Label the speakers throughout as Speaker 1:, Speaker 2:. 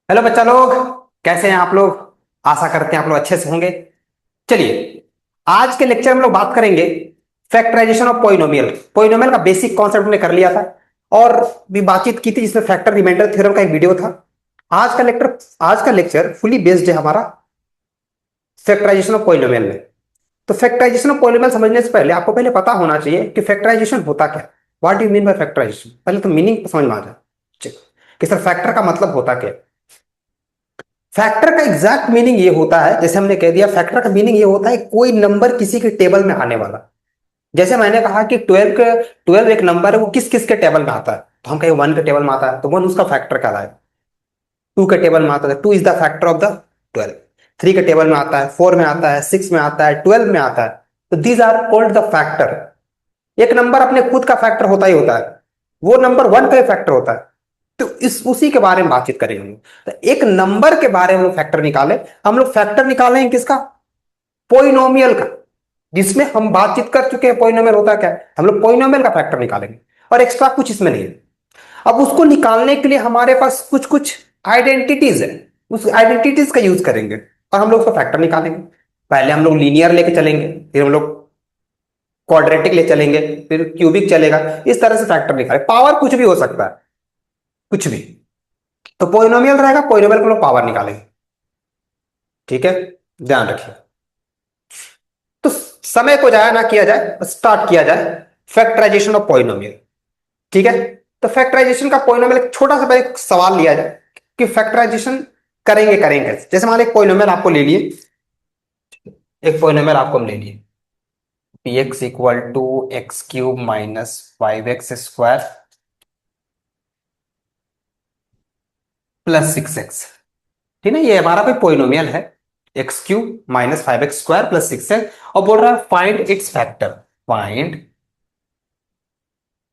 Speaker 1: Hello बच्चा लोग। कैसे हैं आप लोग? आशा करते हैं आप लोग अच्छे से होंगे। चलिए, आज के लेक्चर में लोग बात करेंगे फैक्टराइजेशन ऑफ पोइनोमियल। पोइनोमियल का बेसिक कॉन्सेप्ट हमने कर लिया था और भी बातचीत की थी, जिसमें फैक्टर रिमाइंडर थ्योरम का एक वीडियो था। आज का लेक्चर फुली बेस्ड है हमारा फैक्टराइजेशन ऑफ पोइनोमियल में। तो फैक्टराइजेशन ऑफ पोइनोमियल समझने से पहले आपको पहले पता होना चाहिए कि फैक्टराइजेशन होता क्या। What do you mean by factorisation? पहले तो मीनिंग समझ में आ जाए कि सर फैक्टर का मतलब होता क्या। फैक्टर का एग्जैक्ट मीनिंग ये होता है, जैसे हमने कह दिया, फैक्टर का मीनिंग ये होता है कोई नंबर किसी के टेबल में आने वाला। जैसे मैंने कहा कि 12 एक नंबर है, वो किस किस के टेबल में आता है, तो हम कहें 1 के टेबल में आता है तो 1 उसका फैक्टर कहलाएगा। 2 के टेबल में आता है, 2 is the factor of the 12। 3 के टेबल में आता है, 4 में आता है, 6 में आता है, 12 में आता है। तो these are called the factor. एक नंबर अपने खुद का फैक्टर होता ही होता है, वो नंबर 1 का ही फैक्टर होता है। तो इस उसी के बारे में बातचीत करेंगे हम लोग। तो एक नंबर के बारे में हम लोग फैक्टर निकाले। हम लोग फैक्टर निकाले हैं किसका? पोइनोमियल का, जिसमें हम बातचीत कर चुके हैं पोइनोमियल होता क्या है। हम लोग पोइनोमियल का फैक्टर निकालेंगे और एक्स्ट्रा कुछ इसमें नहीं है। अब उसको निकालने के लिए हमारे पास कुछ कुछ आइडेंटिटीज है, उस आइडेंटिटीज का यूज करेंगे और हम लोग उसका फैक्टर निकालेंगे। पहले हम लोग लीनियर लेके चलेंगे, फिर हम लोग क्वाड्रेटिक ले चलेंगे, फिर क्यूबिक चलेगा। इस तरह से फैक्टर निकाले। पावर कुछ भी हो सकता है, कुछ भी। तो पोइनोमियल रहेगा, पोइनोमियल को लोग पावर निकालेंगे। ठीक है, ध्यान रखिए। तो समय को जाया ना किया जाए, स्टार्ट किया जाए फैक्टराइजेशन ऑफ पोइनोमियल। ठीक है, तो फैक्टराइजेशन का पोइनोमियल एक छोटा सा पहले एक सवाल लिया जाए कि फैक्टराइजेशन करेंगे कैसे। जैसे मान लो एक पोइनोमियल आपको ले लिए, एक पोइनोमियल आपको हम ले लिए p x equal to x cube minus 5x² plus 6x। ठीक है, ये हमारा कोई पोइनोमियल है, x³ - 5x² प्लस 6x, और बोल रहा है find its factor. Find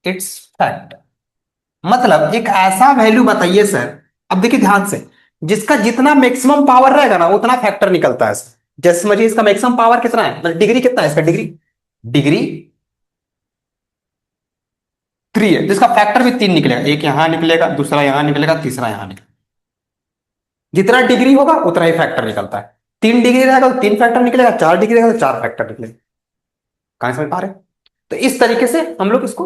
Speaker 1: its factor मतलब एक ऐसा वैल्यू बताइए सर। अब देखिए ध्यान से, जिसका जितना मैक्सिमम पावर रहेगा ना उतना फैक्टर निकलता है सर। जैसे समझिए इसका मैक्सिमम पावर कितना है, मतलब डिग्री कितना है इसका, डिग्री डिग्री 3 है, जिसका फैक्टर भी 3 निकलेगा। एक यहां निकलेगा, दूसरा यहां निकलेगा, तीसरा यहां निकलेगा। जितना डिग्री होगा उतना ही फैक्टर निकलता है। 3 डिग्री रहेगा तो 3 फैक्टर निकलेगा, 4 डिग्री रहेगा तो 4 फैक्टर निकलेगा। कहां समझ पा रहे हैं? तो इस तरीके से हम लोग इसको,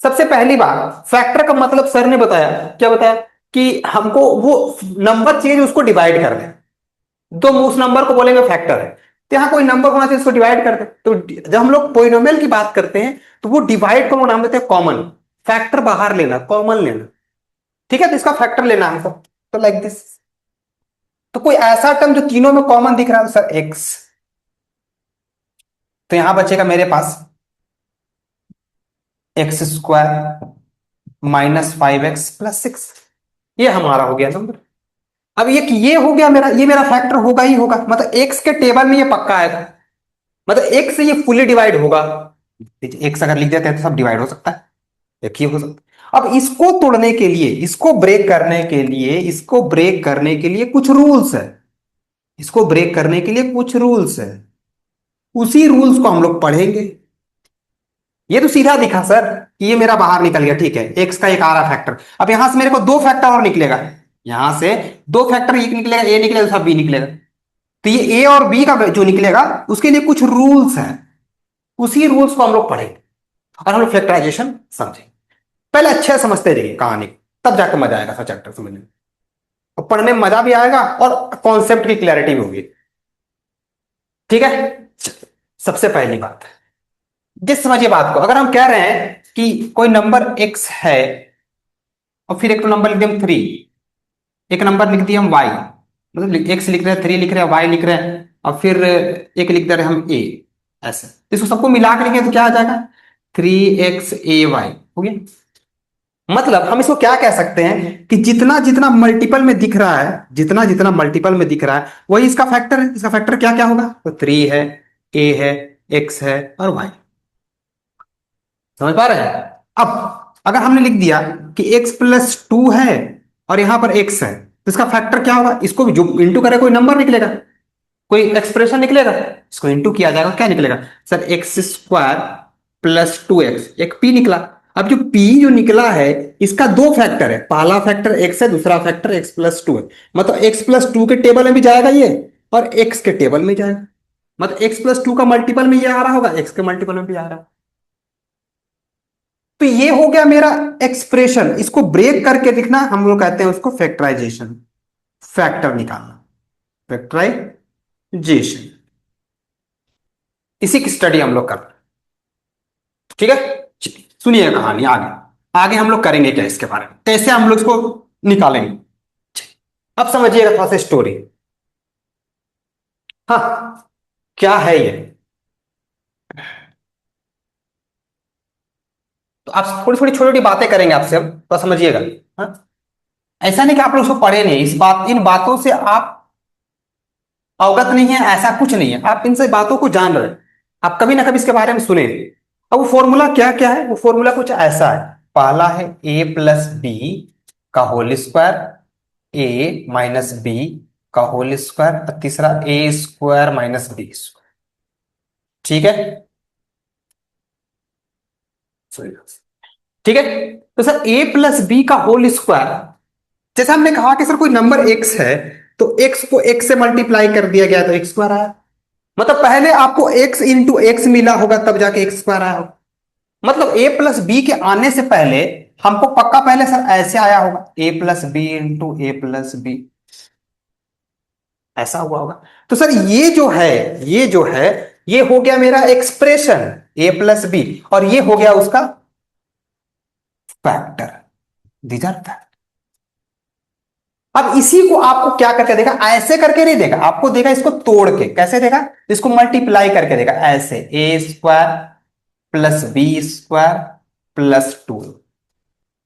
Speaker 1: सबसे पहली बात फैक्टर का मतलब सर ने बताया, क्या बताया कि हमको वो नंबर चाहिए जो उसको डिवाइड कर दे। तो हम उस नंबर को बोलेंगे फैक्टर है। तो यहां कोई नंबर होना चाहिए इसको डिवाइड कर दे। तो जब हम लोग पोइनोमियल की बात करते हैं तो वो डिवाइड को हम नाम देते हैं कॉमन। फैक्टर बाहर लेना, कॉमन लेना। ठीक है, तो इसका फैक्टर लेना है तो लाइक दिस। तो कोई ऐसा टर्म जो तीनों में कॉमन दिख रहा है, सर एक्स। तो यहां बचेगा मेरे पास x² - 5x + 6। ये हमारा हो गया नंबर। अब ये हो गया मेरा, ये मेरा फैक्टर होगा ही होगा, मतलब एक्स के टेबल में ये पक्का आएगा। मतलब एक से ये फुली डिवाइड होगा। एक्स अगर लिख देते हैं तो सब डिवाइड हो सकता है, एक ही हो सकता है। अब इसको तोड़ने के लिए, इसको ब्रेक करने के लिए, इसको ब्रेक करने के लिए कुछ रूल्स है। इसको ब्रेक करने के लिए कुछ रूल्स है, उसी रूल्स को हम लोग पढ़ेंगे। ये तो सीधा दिखा सर कि ये मेरा बाहर निकल गया, ठीक है, एक्स का एक आ रहा फैक्टर। अब यहां से मेरे को 2 फैक्टर और निकलेगा। यहां से 2 फैक्टर, एक निकलेगा, ए निकलेगा, दूसरा बी निकलेगा। तो ये ए और बी का जो निकलेगा उसके लिए कुछ रूल्स हैं, उसी रूल्स को हम लोग पढ़ेंगे और हम लोग फैक्टराइजेशन समझेंगे। पहले अच्छे से समझते जाइए कहानी को, तब जाकर मजा आएगा सर चैप्टर समझने में, और पढ़ने में मजा भी आएगा और कॉन्सेप्ट की क्लैरिटी भी होगी। ठीक है, सबसे पहली बात, जिस समझिए बात को, अगर हम कह रहे हैं कि कोई नंबर एक्स है और फिर एक नंबर लिख दिया हम 3, एक नंबर लिख दिया हम वाई, मतलब एक्स लिख रहे हैं, 3 लिख रहे हैं, वाई लिख रहे हैं, और फिर एक लिख दे रहे हैं हम ए। ऐसे तो इसको सबको मिला के लिखें तो क्या आ जाएगा, 3x(a)(y) हो गया। मतलब हम इसको क्या कह सकते हैं कि जितना जितना मल्टीपल में दिख रहा है, जितना जितना मल्टीपल में दिख रहा है वही इसका फैक्टर है। इसका फैक्टर क्या क्या होगा, तो 3 है, ए है, एक्स है और वाई। समझ पा रहे हैं? अब अगर हमने लिख दिया कि x + 2 है और यहां पर x है, तो इसका फैक्टर क्या होगा, इसको भी जो इंटू करे कोई नंबर निकलेगा, कोई एक्सप्रेशन निकलेगा, इसको इंटू किया जाएगा, क्या निकलेगा सर, x² + 2x, एक p निकला। अब जो P जो निकला है इसका दो फैक्टर है, पहला फैक्टर x है, दूसरा फैक्टर x+2 है। मतलब x+2 के टेबल में भी जाएगा ये और x के टेबल में जाएगा। मतलब x+2 का मल्टीपल में ये आ रहा होगा, x के मल्टीपल में भी आ रहा है। तो ये हो गया मेरा एक्सप्रेशन। इसको ब्रेक करके लिखना हम लोग कहते हैं उसको फैक्टराइजेशन, फैक्टर निकालना, फैक्टराइजेशन। इसी की स्टडी हम लोग कर रहे हैं। ठीक है, चलिए सुनिए कहानी आगे। आगे हम लोग करेंगे क्या इसके बारे में, कैसे हम लोग इसको निकालेंगे। चलिए, अब समझिएगा थोड़ा सा स्टोरी। हाँ, क्या है ये, तो आप थोड़ी थोड़ी छोटी छोटी बातें करेंगे आपसे, अब तो समझिएगा। हाँ, ऐसा नहीं कि आप लोग उसको पढ़े नहीं, इस बात इन बातों से आप अवगत नहीं है, ऐसा कुछ नहीं है, आप इनसे बातों को जान रहे हैं, आप कभी ना कभी इसके बारे में सुने। अब वो फॉर्मूला क्या क्या है, वो फॉर्मूला कुछ ऐसा है। पहला है a+b का होल स्क्वायर, a-b का होल स्क्वायर, और तीसरा a² - b²। ठीक है, ठीक है। तो सर a+b का होल स्क्वायर, जैसे हमने कहा कि सर कोई नंबर x है तो x को x से मल्टीप्लाई कर दिया गया तो x² आया। मतलब पहले आपको x इंटू एक्स मिला होगा तब जाके x² आया होगा। मतलब a+b के आने से पहले हमको पक्का पहले सर ऐसे आया होगा, a+b इंटू a+b, ऐसा हुआ होगा। तो सर ये जो है, ये जो है, ये हो गया मेरा एक्सप्रेशन a+b, और ये हो गया उसका फैक्टर। These are factor. अब इसी को आपको क्या करके देगा, ऐसे करके नहीं देगा, आपको देगा इसको तोड़ के। कैसे देगा, इसको मल्टीप्लाई करके देगा ऐसे, a² + b² + 2।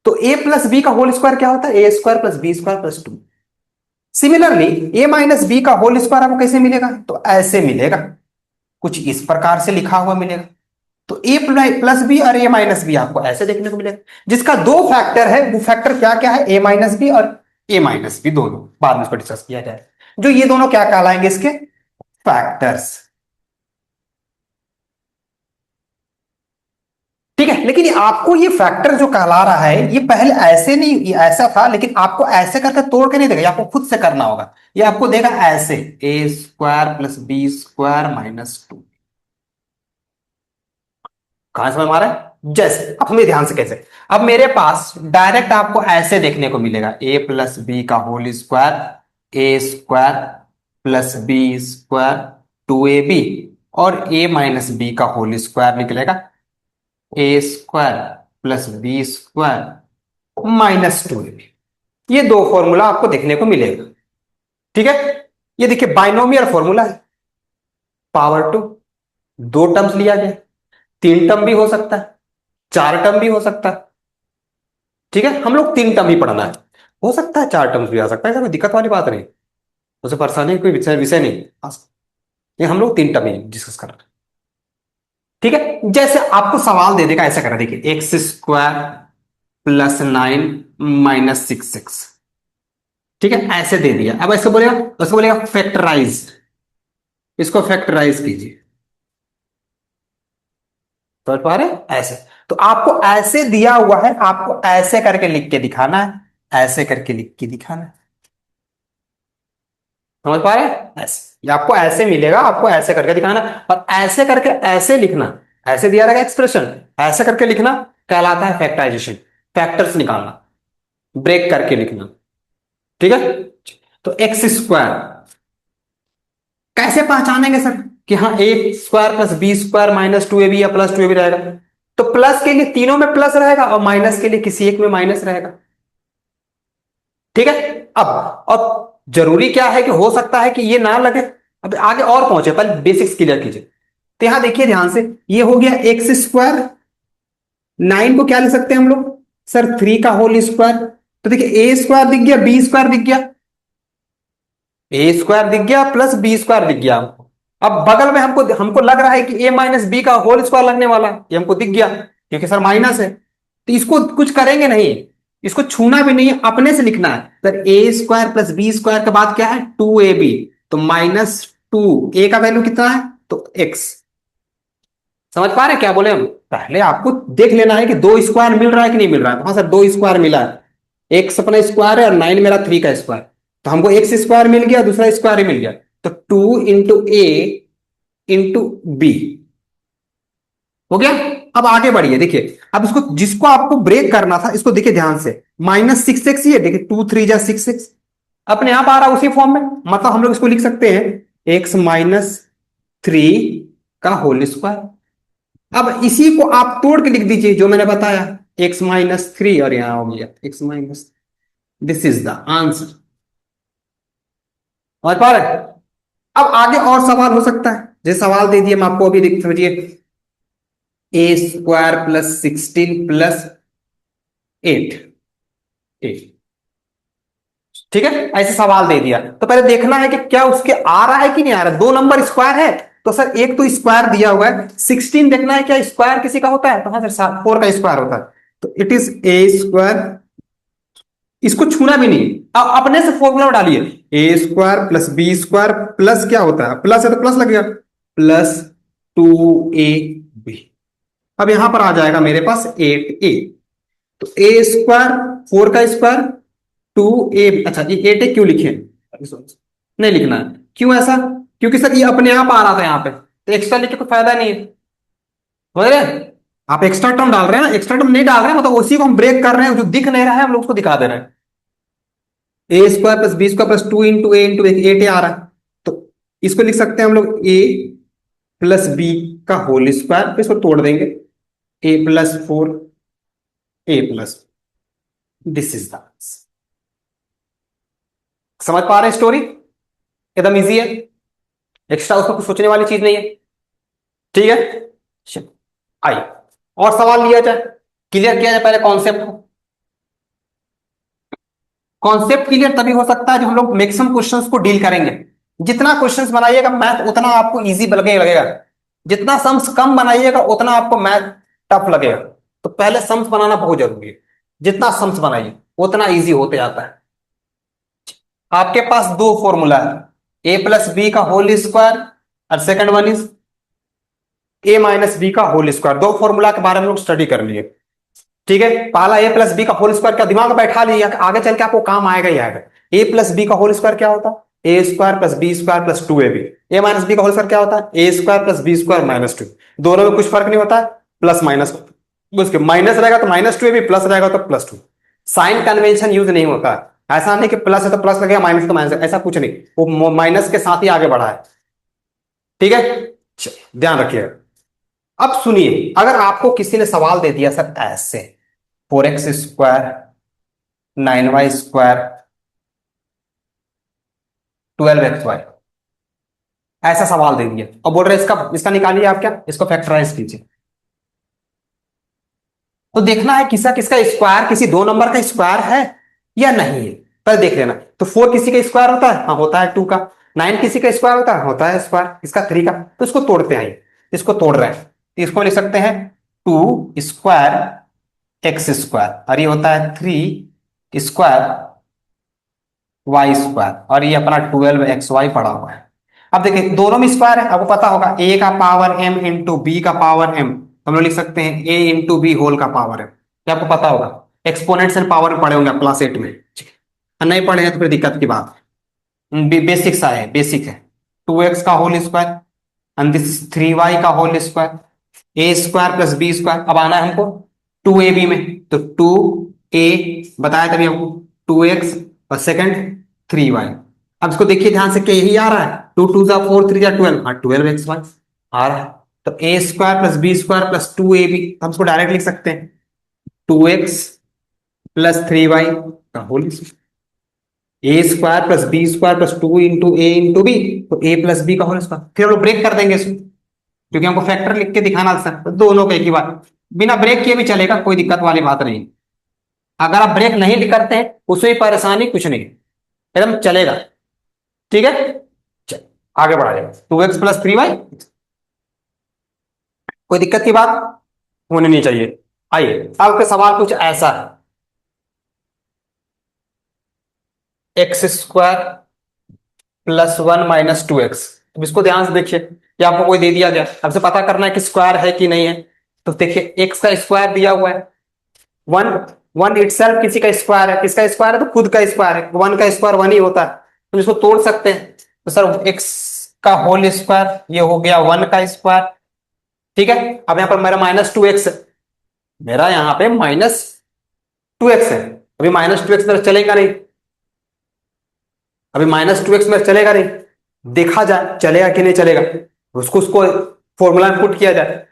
Speaker 1: तो a+b का होल स्क्वायर क्या होता है, a² + b² + 2। सिमिलरली a-b का होल स्क्वायर आपको कैसे मिलेगा, तो ऐसे मिलेगा, कुछ इस प्रकार से लिखा हुआ मिलेगा। तो a+b और a-b आपको ऐसे देखने को मिलेगा। जिसका दो फैक्टर है, वो फैक्टर क्या क्या है, a-b और a-b दोनों, बाद में इसको डिस्कस किया जाए। जो ये दोनों क्या कहलाएंगे, इसके फैक्टर्स। ठीक है, लेकिन ये आपको ये फैक्टर जो कहला रहा है, ये पहले ऐसे नहीं, ये ऐसा था, लेकिन आपको ऐसे करके तोड़ के नहीं देगा, ये आपको खुद से करना होगा। ये आपको देगा ऐसे, a² + b² - 2। कहां समझ में आ रहा है, जैसे अब हमें ध्यान से कैसे, अब मेरे पास डायरेक्ट आपको ऐसे देखने को मिलेगा, a+b का whole square, a² + b² 2ab, और a-b का होल स्क्वायर निकलेगा, a² + b² - 2ab। ये दो फॉर्मूला आपको देखने को मिलेगा। ठीक है, ये देखिए बाइनोमियल फॉर्मूला है, पावर टू, दो टर्म्स लिया गया, तीन टर्म भी हो सकता है, चार टर्म भी हो सकता है। ठीक है, हम लोग तीन टर्म ही पढ़ना है, हो सकता है चार टर्म्स भी आ सकता है, ऐसा कोई दिक्कत वाली बात नहीं, उसे परेशानी कोई विषय विषय नहीं। ये हम लोग तीन टर्म ही डिस्कस कर रहे हैं। ठीक है, जैसे आपको सवाल दे देगा ऐसा करा, देखिए x² + 9 - 6x। ठीक है, ऐसे दे दिया। अब ऐसे बोलेगा, उसको बोलेगा फैक्टराइज, इसको फैक्टराइज कीजिए। समझ पा रहे हैं? ऐसे, तो आपको ऐसे दिया हुआ है, आपको ऐसे करके लिख के दिखाना है, ऐसे करके लिख के दिखाना है। समझ पा रहे हैं? ऐसे, ये आपको ऐसे मिलेगा, आपको ऐसे करके दिखाना, और ऐसे करके ऐसे लिखना, ऐसे दिया रहेगा एक्सप्रेशन, ऐसे करके लिखना कहलाता है फैक्टराइजेशन, फैक्टर्स निकालना, ब्रेक करके लिखना। ठीक है, तो x² कैसे पहचानेंगे सर कि हाँ a² + b² - 2ab या +2ab रहेगा, तो प्लस के लिए तीनों में प्लस रहेगा और माइनस के लिए किसी एक में माइनस रहेगा। ठीक है, अब और जरूरी क्या है कि हो सकता है कि ये ना लगे, अब आगे और पहुंचे, पहले बेसिक्स क्लियर कीजिए। तो यहां देखिए ध्यान से, ये हो गया x², 9 को क्या लिख सकते हैं हम लोग सर, 3 का होल स्क्वायर। तो देखिए a² दिख गया, b² दिख गया, a² दिख गया +b² दिख गया हमको। अब बगल में हमको हमको लग रहा है कि a-b का होल स्क्वायर लगने वाला है, ये हमको दिख गया क्योंकि सर माइनस है। तो इसको कुछ करेंगे नहीं, इसको छूना भी नहीं है, अपने से लिखना है सर, a² + b² के बाद क्या है 2ab, तो -2, a का वैल्यू कितना है तो x, समझ पा रहे हैं क्या बोले हम? पहले आपको देख लेना है कि दो स्क्वायर मिल रहा है कि नहीं मिल रहा है। तो हाँ सर, दो स्क्वायर मिला है, एक्स अपना स्क्वायर है और 9 मेरा 3 का स्क्वायर। तो हमको एक्स स्क्वायर मिल गया, दूसरा स्क्वायर ही मिल गया। तो 2 इंटू ए इंटू बी हो गया। अब आगे बढ़िए, देखिए अब इसको, जिसको आपको ब्रेक करना था, इसको देखिए ध्यान से, -6x, ये देखिए 2 3 जा 6 6 अपने आप आ रहा है उसी फॉर्म में। मतलब हम लोग इसको लिख सकते हैं x-3 का होल स्क्वायर। अब इसी को आप तोड़ के लिख दीजिए जो मैंने बताया, x-3 और यहां हो गया x-, this is the answer. समझ पा रहे हैं? अब आगे और सवाल हो सकता है, जैसे सवाल दे दिए, मैं आपको अभी देख समझिए, a² + 16 + 8। ठीक है, ऐसे सवाल दे दिया तो पहले देखना है कि क्या उसके आ रहा है कि नहीं आ रहा। दो नंबर स्क्वायर है तो सर एक तो स्क्वायर दिया हुआ है, 16 देखना है क्या स्क्वायर किसी का होता है, तो हाँ सर 4 का स्क्वायर होता है। तो इट इज a², इसको छूना भी नहीं, अब अपने से फॉर्मूला डालिए, a² + b² प्लस क्या होता है, प्लस है तो प्लस लगेगा, +2ab। अब यहां पर आ जाएगा मेरे पास 8a। तो a², 4 का स्क्वायर, 2a, अच्छा ये 8a क्यों लिखे, नहीं लिखना है। क्यों ऐसा? क्योंकि सर ये अपने आप आ रहा था यहाँ पे, तो एक्स्ट्रा लिख के कोई फायदा नहीं है। समझ रहे हैं? आप एक्स्ट्रा टर्म डाल रहे हैं ना, एक्स्ट्रा टर्म नहीं डाल रहे हैं, मतलब उसी को हम ब्रेक कर रहे हैं, जो दिख नहीं रहा है हम लोग उसको दिखा दे रहे हैं। a² + b² + 2 इंटू 8 आ रहा है, तो इसको लिख सकते हैं हम लोग a+b का होल स्क्वायर, इसको तोड़ देंगे, a+4 a+, this is the. समझ पा रहे हैं स्टोरी? एकदम इजी है, एक्स्ट्रा उसमें कुछ सोचने वाली चीज नहीं है। ठीक है, चलो, आइए और सवाल लिया जाए, क्लियर किया जाए पहले कॉन्सेप्ट को। कॉन्सेप्ट क्लियर तभी हो सकता है जब हम लोग मैक्सिमम क्वेश्चंस को डील करेंगे। जितना क्वेश्चंस बनाइएगा मैथ उतना आपको इजी लगेगा, जितना सम्स कम बनाइएगा उतना आपको मैथ टफ लगेगा। तो पहले सम्स बनाना बहुत जरूरी है, जितना सम्स बनाइए उतना इजी होते जाता है। आपके पास दो फॉर्मूला है, a+b का होल स्क्वायर और सेकंड वन इज a-b का होल स्क्वायर। दो फॉर्मूला के बारे में लोग स्टडी कर लिए। ठीक है, पहला a+b का होल स्क्वायर का दिमाग में बैठा लिया, आगे चल के आपको काम आएगा ही आएगा। a+b का होल स्क्वायर क्या होता है, a² + b² + 2ab। a-b का होल स्क्वायर क्या होता है, a² + b² - 2। दोनों में कुछ फर्क नहीं होता है, प्लस माइनस, उसके माइनस रहेगा तो -2ab, प्लस रहेगा तो +2। साइन कन्वेंशन यूज नहीं होता है, ऐसा नहीं कि प्लस है तो प्लस लगेगा, माइनस तो माइनस, ऐसा कुछ नहीं, वो माइनस के साथ ही आगे बढ़ा है। ठीक है, ध्यान रखिएगा। अब सुनिए, अगर आपको किसी ने सवाल दे दिया सर ऐसे, 4x² 9y² 12xy, ऐसा सवाल दे दिया और बोल रहे इसका इसका निकालिए, आप क्या इसको फैक्टराइज कीजिए। तो देखना है किसका किसका स्क्वायर, किसी दो नंबर का स्क्वायर है या नहीं है, पहले देख लेना। तो 4 किसी का स्क्वायर होता है, हाँ होता है 2 का। 9 किसी का स्क्वायर होता है, होता है स्क्वायर इसका 3 का। तो इसको तोड़ते हैं, इसको तोड़ रहे हैं, तो इसको लिख सकते हैं 2² x² और ये होता है 3² y² और ये अपना 12xy पड़ा हुआ है। अब देखिए दोनों में स्क्वायर है, आपको पता होगा a का पावर m इंटू बी का पावर m, हम लोग लिख सकते हैं a इंटू बी होल का पावर m। ये आपको पता होगा, एक्सपोनेंट्स एंड पावर पढ़े होंगे क्लास 8 में। नहीं पढ़े हैं तो फिर दिक्कत की बात है, बेसिक सा है, बेसिक है। 2x का whole square and this 3y का होल स्क्वायर, a² + b²। अब आना है हमको 2ab में, तो 2a बताया तभी हमको, 2x और सेकंड 3y। अब इसको देखिए ध्यान से, क्या यही आ रहा है, 2 2 = 4 3 = 12, हाँ 12xy आ रहा है। तो a² + b² + 2ab, हम इसको डायरेक्ट लिख सकते हैं 2x + 3y का whole square, a² + b² + 2 into a into b, तो a + b का होल स्क्वायर। फिर हम लोग ब्रेक कर देंगे इसको, क्योंकि हमको फैक्टर लिख के दिखाना था, तो दोनों का एक ही बात, बिना ब्रेक किए भी चलेगा, कोई दिक्कत वाली बात नहीं। अगर आप ब्रेक नहीं करते हैं उसमें परेशानी कुछ नहीं, एकदम चलेगा। ठीक है, चल आगे बढ़ा जाएगा, 2x + 3y, कोई दिक्कत की बात होनी नहीं चाहिए। आइए आपका सवाल कुछ ऐसा है, x² + 1 - 2x। अब इसको ध्यान से देखिए, या आपको कोई दे दिया गया, आपसे पता करना है कि स्क्वायर है कि नहीं है। तो देखिए एक्स का स्क्वायर दिया हुआ है, वन, वन इटसेल्फ किसी का स्क्वायर है, किसका स्क्वायर है, तो खुद का स्क्वायर है, वन का स्क्वायर वन ही होता है, तो इसको तोड़ सकते हैं। तो सर एक्स का होल स्क्वायर ये हो गया वन का स्क्वायर। ठीक है, अब यहां पर मेरा -2x है, मेरा यहां पे -2x है। अभी -2x मेरा चलेगा नहीं, अभी -2x मेरा चलेगा नहीं, देखा जाए चलेगा कि नहीं चलेगा, उसको उसको फॉर्मूला में पुट किया जाए।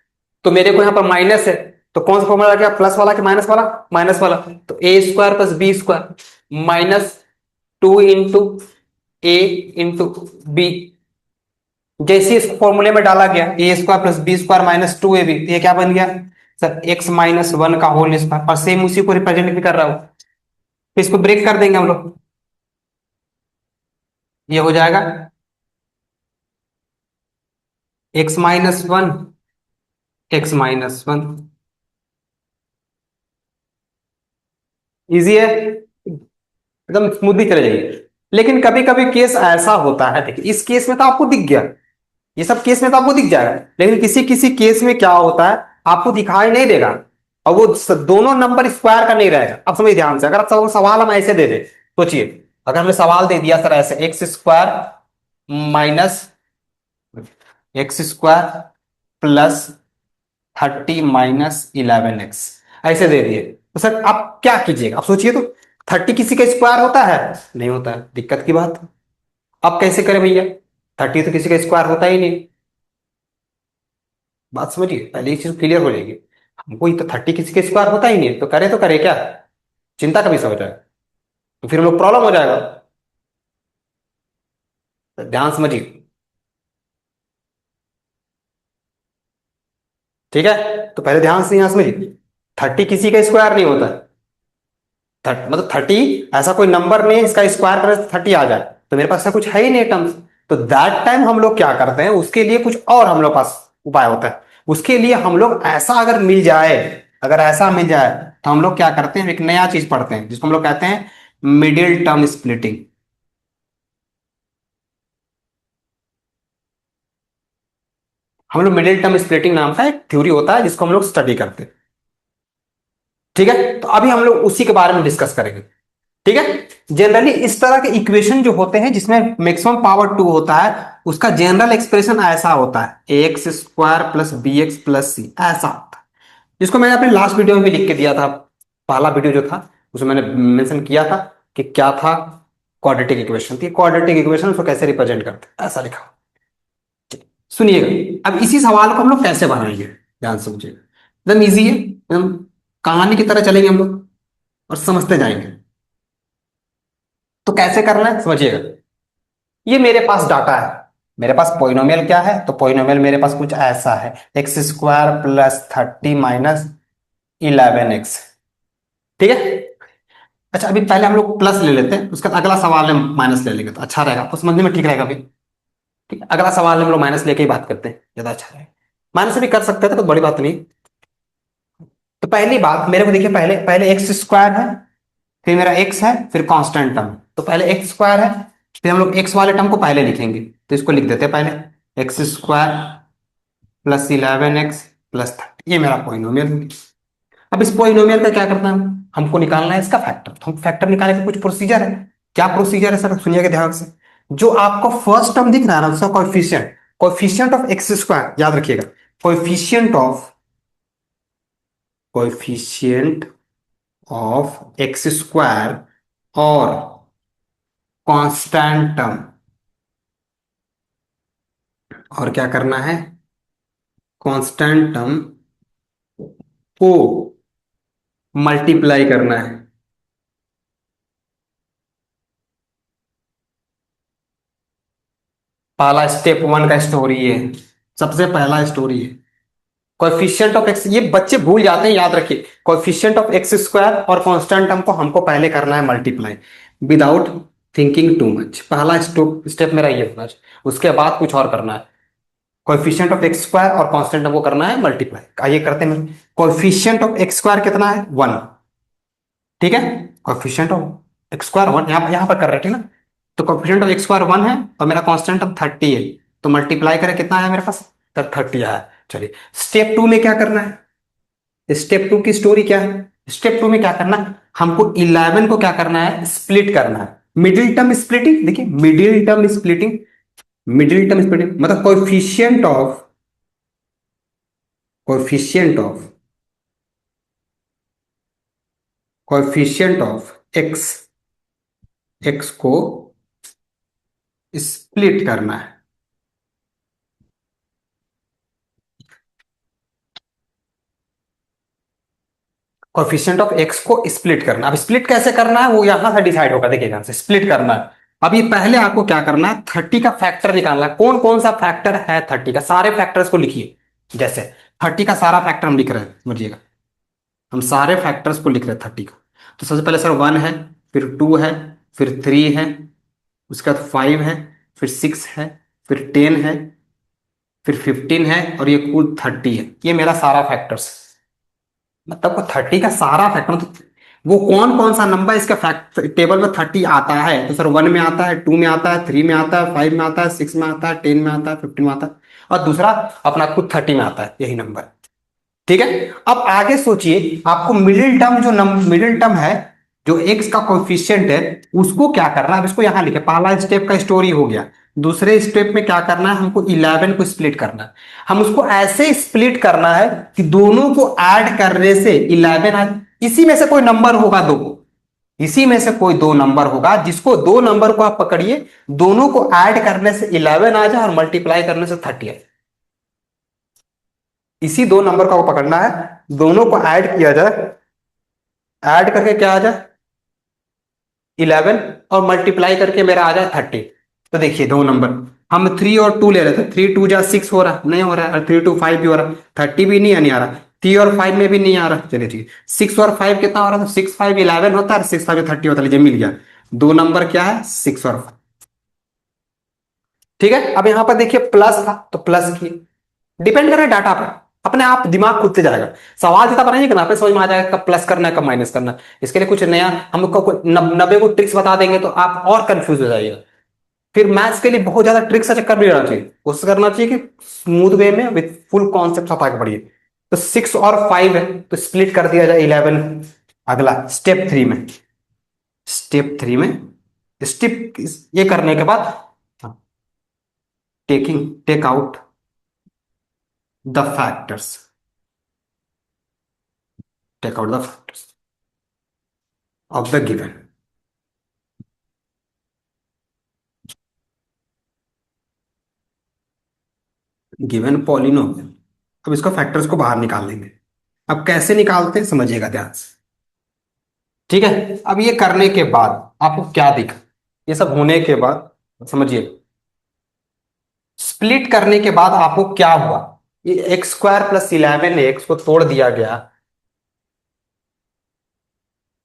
Speaker 1: तो मेरे को यहां पर माइनस है, तो कौन सा फॉर्मूला क्या, प्लस वाला कि माइनस वाला, माइनस वाला। तो A square plus B square -2 into A into B, जैसे इस फॉर्मूले में डाला गया A square plus B square -2ab, तो ये क्या बन गया सर, x-1 का होल स्क्वायर, और सेम उसी को रिप्रेजेंट भी कर रहा हूं। तो इसको ब्रेक कर देंगे हम लोग, ये हो जाएगा x-1, x-1। इजी है, एकदम स्मूथली चले जाइए। लेकिन कभी कभी केस ऐसा होता है, देखिए इस केस में तो आपको दिख गया, ये सब केस में तो आपको दिख जाएगा, लेकिन किसी किसी केस में क्या होता है आपको दिखाई नहीं देगा, और वो दोनों नंबर स्क्वायर का नहीं रहेगा। अब समझिए ध्यान से, अगर आप सवाल हम ऐसे दे दे, सोचिए अगर हमने सवाल दे दिया सर ऐसे, x square minus x square plus 30 - 11x, ऐसे दे दिए, तो सर आप क्या कीजिएगा, आप सोचिए तो। 30 किसी का स्क्वायर होता है, नहीं होता है, दिक्कत की बात। अब कैसे करें भैया, 30 तो किसी का स्क्वायर होता ही नहीं। बात समझिए, पहले ये चीज क्लियर हो जाएगी, हमको ये तो 30 किसी का स्क्वायर होता ही नहीं, तो करे क्या, चिंता का विषय हो जाएगा, तो फिर हम लोग प्रॉब्लम हो जाएगा। तो ध्यान समझिए, ठीक है, तो पहले ध्यान से यहां समझिए, 30 किसी का स्क्वायर नहीं होता। मतलब 30 ऐसा कोई नंबर नहीं है इसका स्क्वायर करें 30 आ जाए, तो मेरे पास ऐसा कुछ है ही नहीं टर्म्स। तो दैट टाइम हम लोग क्या करते हैं, उसके लिए कुछ और हम लोग पास उपाय होता है। उसके लिए हम लोग ऐसा अगर मिल जाए, अगर ऐसा मिल जाए, तो हम लोग क्या करते हैं, एक नया चीज पढ़ते हैं जिसको हम लोग कहते हैं मिडिल टर्म स्प्लिटिंग। हम लोग मिडिल टर्म स्प्लिटिंग नाम का एक थ्योरी होता है जिसको हम लोग स्टडी करते हैं। ठीक है, तो अभी हम लोग उसी के बारे में डिस्कस करेंगे। ठीक है, जनरली इस तरह के इक्वेशन जो होते हैं जिसमें मैक्सिमम पावर 2 होता है, उसका जनरल एक्सप्रेशन ऐसा होता है x square plus B X plus C, ऐसा होता है, जिसको मैंने अपने लास्ट वीडियो में भी लिख के दिया था। पहला वीडियो जो था उसमें मैंने मेंशन किया था कि क्या था, क्वाड्रेटिक इक्वेशन थी, क्वाड्रेटिक इक्वेशन उसको कैसे रिप्रेजेंट करते हैं, ऐसा लिखा। सुनिएगा, अब इसी सवाल को हम लोग कैसे बनाएंगे, ध्यान से समझिएगा, एकदम ईजी है, एकदम कहानी की तरह चलेंगे हम लोग और समझते जाएंगे। तो कैसे करना है समझिएगा, ये मेरे पास डाटा है, मेरे पास पोइनोमियल क्या है, तो पोइनोमियल मेरे पास कुछ ऐसा है, एक्स स्क्वायर प्लस 30 - 11x। ठीक है, अच्छा अभी पहले हम लोग प्लस ले लेते हैं, उसका अगला सवाल में माइनस ले लेंगे तो अच्छा रहेगा, आपको समझने में ठीक रहेगा अभी। ठीक है, अगला सवाल में हम लोग माइनस लेके ही बात करते हैं, ज्यादा अच्छा रहेगा। माइनस से भी कर सकते थे तो बड़ी बात नहीं। तो पहली बात मेरे को देखिए, पहले पहले एक्स स्क्वायर है, फिर मेरा एक्स है, फिर कांस्टेंट टर्म, तो पहले एक्स स्क्वायर है, फिर हम लोग एक्स वाले टर्म को पहले लिखेंगे, तो इसको लिख देते हैं पहले, x square plus 11x plus 30, ये मेरा पोइनोमियल। अब इस पोइनोमियल का क्या करना है, हमको निकालना है इसका फैक्टर, तो हम फैक्टर निकालने का कुछ प्रोसीजर है। क्या प्रोसीजर है सर, सुनिएगा ध्यान से। जो आपको फर्स्ट टर्म दिख रहा है ना उसका coefficient, coefficient of x square, याद रखिएगा, coefficient of, coefficient of x square और कांस्टेंट टर्म, और क्या करना है, कांस्टेंट टर्म को मल्टीप्लाई करना है। पहला स्टेप वन का स्टोरी है, सबसे पहला स्टोरी है कोएफिशिएंट ऑफ एक्स, ये बच्चे भूल जाते हैं, याद रखिए, कोएफिशिएंट ऑफ एक्स स्क्वायर और कांस्टेंट टर्म को हमको पहले करना है multiply, without thinking too much. पहला स्टेप मेरा ये होना चाहिए, उसके बाद कुछ और करना है। कोएफिशिएंट ऑफ एक्स स्क्वायर और कांस्टेंट टर्म को करना है मल्टीप्लाई, आइए करते हैं। कोएफिशिएंट ऑफ एक्स स्क्वायर कितना है, 1। ठीक है, कोएफिशिएंट ऑफ एक्स स्क्वायर 1, यहां पर कर रहे थे ना, तो कोएफिशिएंट ऑफ एक्स स्क्वायर 1 है और मेरा कांस्टेंट ऑफ 30 है, तो मल्टीप्लाई करें कितना आया मेरे पास, तो 30 आया। चलिए स्टेप 2 में क्या करना है, स्टेप 2 की स्टोरी क्या है, स्टेप 2 में क्या करना है, हमको 11 को क्या करना है, स्प्लिट करना है। मिडिल टर्म स्प्लिटिंग, देखिए middle term splitting, middle term splitting मतलब कोएफिशिएंट ऑफ एक्स, एक्स को स्प्लिट करना है। कोएफिशिएंट ऑफ एक्स को स्प्लिट करना, अब स्प्लिट कैसे करना है वो यहां से डिसाइड होगा, देखिए यहां से स्प्लिट करना है। अब ये पहले आपको क्या करना है, 30 का फैक्टर निकालना है। कौन कौन सा फैक्टर है 30 का, सारे फैक्टर्स को लिखिए। जैसे 30 का सारा फैक्टर हम लिख रहे हैं, समझिएगा, हम सारे फैक्टर्स को लिख रहे हैं 30 का। तो सबसे पहले सर 1 है, फिर 2 है, फिर 3 है, उसके बाद 5 है, फिर 6 है, फिर 10 है, फिर 15 है, और ये कुल 30 है। ये मेरा सारा फैक्टर्स, मतलब वो 30 का सारा फैक्टर, मतलब वो कौन कौन सा नंबर इसका फैक्ट टेबल में 30 आता है, तो सर 1 में आता है, 2 में आता है, 3 में आता है, 5 में आता है, 6 में आता है, 10 में आता है, 15 में आता है, और दूसरा अपना खुद 30 में आता है, यही नंबर। ठीक है। अब आगे सोचिए, आपको मिडिल टर्म है, जो एक्स का कोएफिशिएंट है, उसको क्या करना है, अब इसको यहां लिखे, पहला स्टेप का स्टोरी हो गया। दूसरे स्टेप में क्या करना है, हमको 11 को स्प्लिट करना है। हम उसको ऐसे स्प्लिट करना है कि दोनों को ऐड करने से 11 आ, इसी में से कोई नंबर होगा दो, इसी में से कोई दो नंबर होगा, जिसको दो नंबर को आप पकड़िए, दोनों को ऐड करने से 11 आ जाए और मल्टीप्लाई करने से 30 आ जाए। इसी दो नंबर का वो पकड़ना है, दोनों को ऐड किया जाए, ऐड करके क्या आ जाए 11, और मल्टीप्लाई करके मेरा आ जाए 30। तो देखिए दो नंबर, हम 3 और 2 ले रहे थे, 3 2 जा 6 हो रहा, नहीं हो रहा है, और 3 2 5 भी हो रहा, 30 भी नहीं आ रहा, 3 और 5 में भी नहीं आ रहा। चलिए ठीक है, 6 और 5 कितना हो रहा था, 6 5 11 होता है, 6 5 30 होता है, लीजिए मिल गया। दो नंबर क्या है, 6 और 5। ठीक है। अब यहां पर देखिए प्लस था तो प्लस किए, डिपेंड कर रहा है डाटा पर, अपने आप दिमाग खुद से जाएगा। सवाल जितना बनाइए कि ना आपने समझ में आ जाएगा कब प्लस करना है कब माइनस करना है। इसके लिए कुछ नया हम लोग को 90 को ट्रिक्स बता देंगे तो आप और कंफ्यूज हो जाइएगा। फिर मैथ्स के लिए बहुत ज्यादा ट्रिक्स का चक्कर नहीं रहना चाहिए, कोशिश करना चाहिए कि स्मूथ वे में विथ फुल कॉन्सेप्ट बता के पढ़िए। तो 6 और 5 है तो स्प्लिट कर दिया जाए 11। अगला स्टेप 3 में स्टेप ये करने के बाद take out the factors, take out the factors of the given, polynomial. अब इसको फैक्टर्स को बाहर निकाल लेंगे। अब कैसे निकालते हैं समझिएगा ध्यान से। ठीक है। अब ये करने के बाद आपको क्या दिखा, ये सब होने के बाद समझिए, स्प्लिट करने के बाद आपको क्या हुआ, ये एक्स स्क्वायर प्लस 11 एक्स को तोड़ दिया गया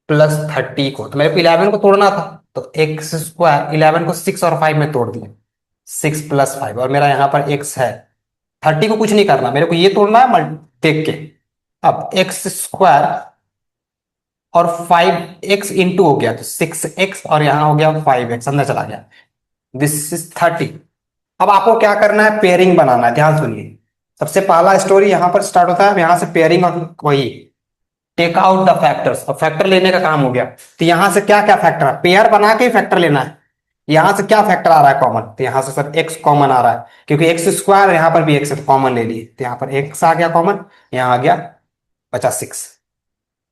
Speaker 1: प्लस 30 को, तो मेरे को 11 को तोड़ना था, तो एक्स स्क्वायर 11 को 6 और 5 में तोड़ दिया, 6 प्लस 5, और मेरा यहां पर एक्स है। 30 को कुछ नहीं करना, मेरे को ये तोड़ना है देख के। अब एक्स स्क्वायर और 5x इंटू हो गया तो 6x, और यहां हो गया 5x, अंदर चला गया, दिस इज 30। अब आपको क्या करना है, पेयरिंग बनाना है, ध्यान सुनिए। सबसे पहला स्टोरी यहां पर स्टार्ट होता है, यहां से पेयरिंग, और वही टेक आउट द फैक्टर्स, और फैक्टर लेने का काम हो गया। तो यहां से क्या क्या फैक्टर है, पेयर बना के फैक्टर लेना है। यहां से क्या फैक्टर आ रहा है कॉमन, तो यहां से सर एक्स कॉमन आ रहा है, क्योंकि एक्स स्क्वायर यहां पर भी एक्स कॉमन ले लिए, तो यहां पर एक्स आ गया कॉमन, यहां आ गया बचा 6,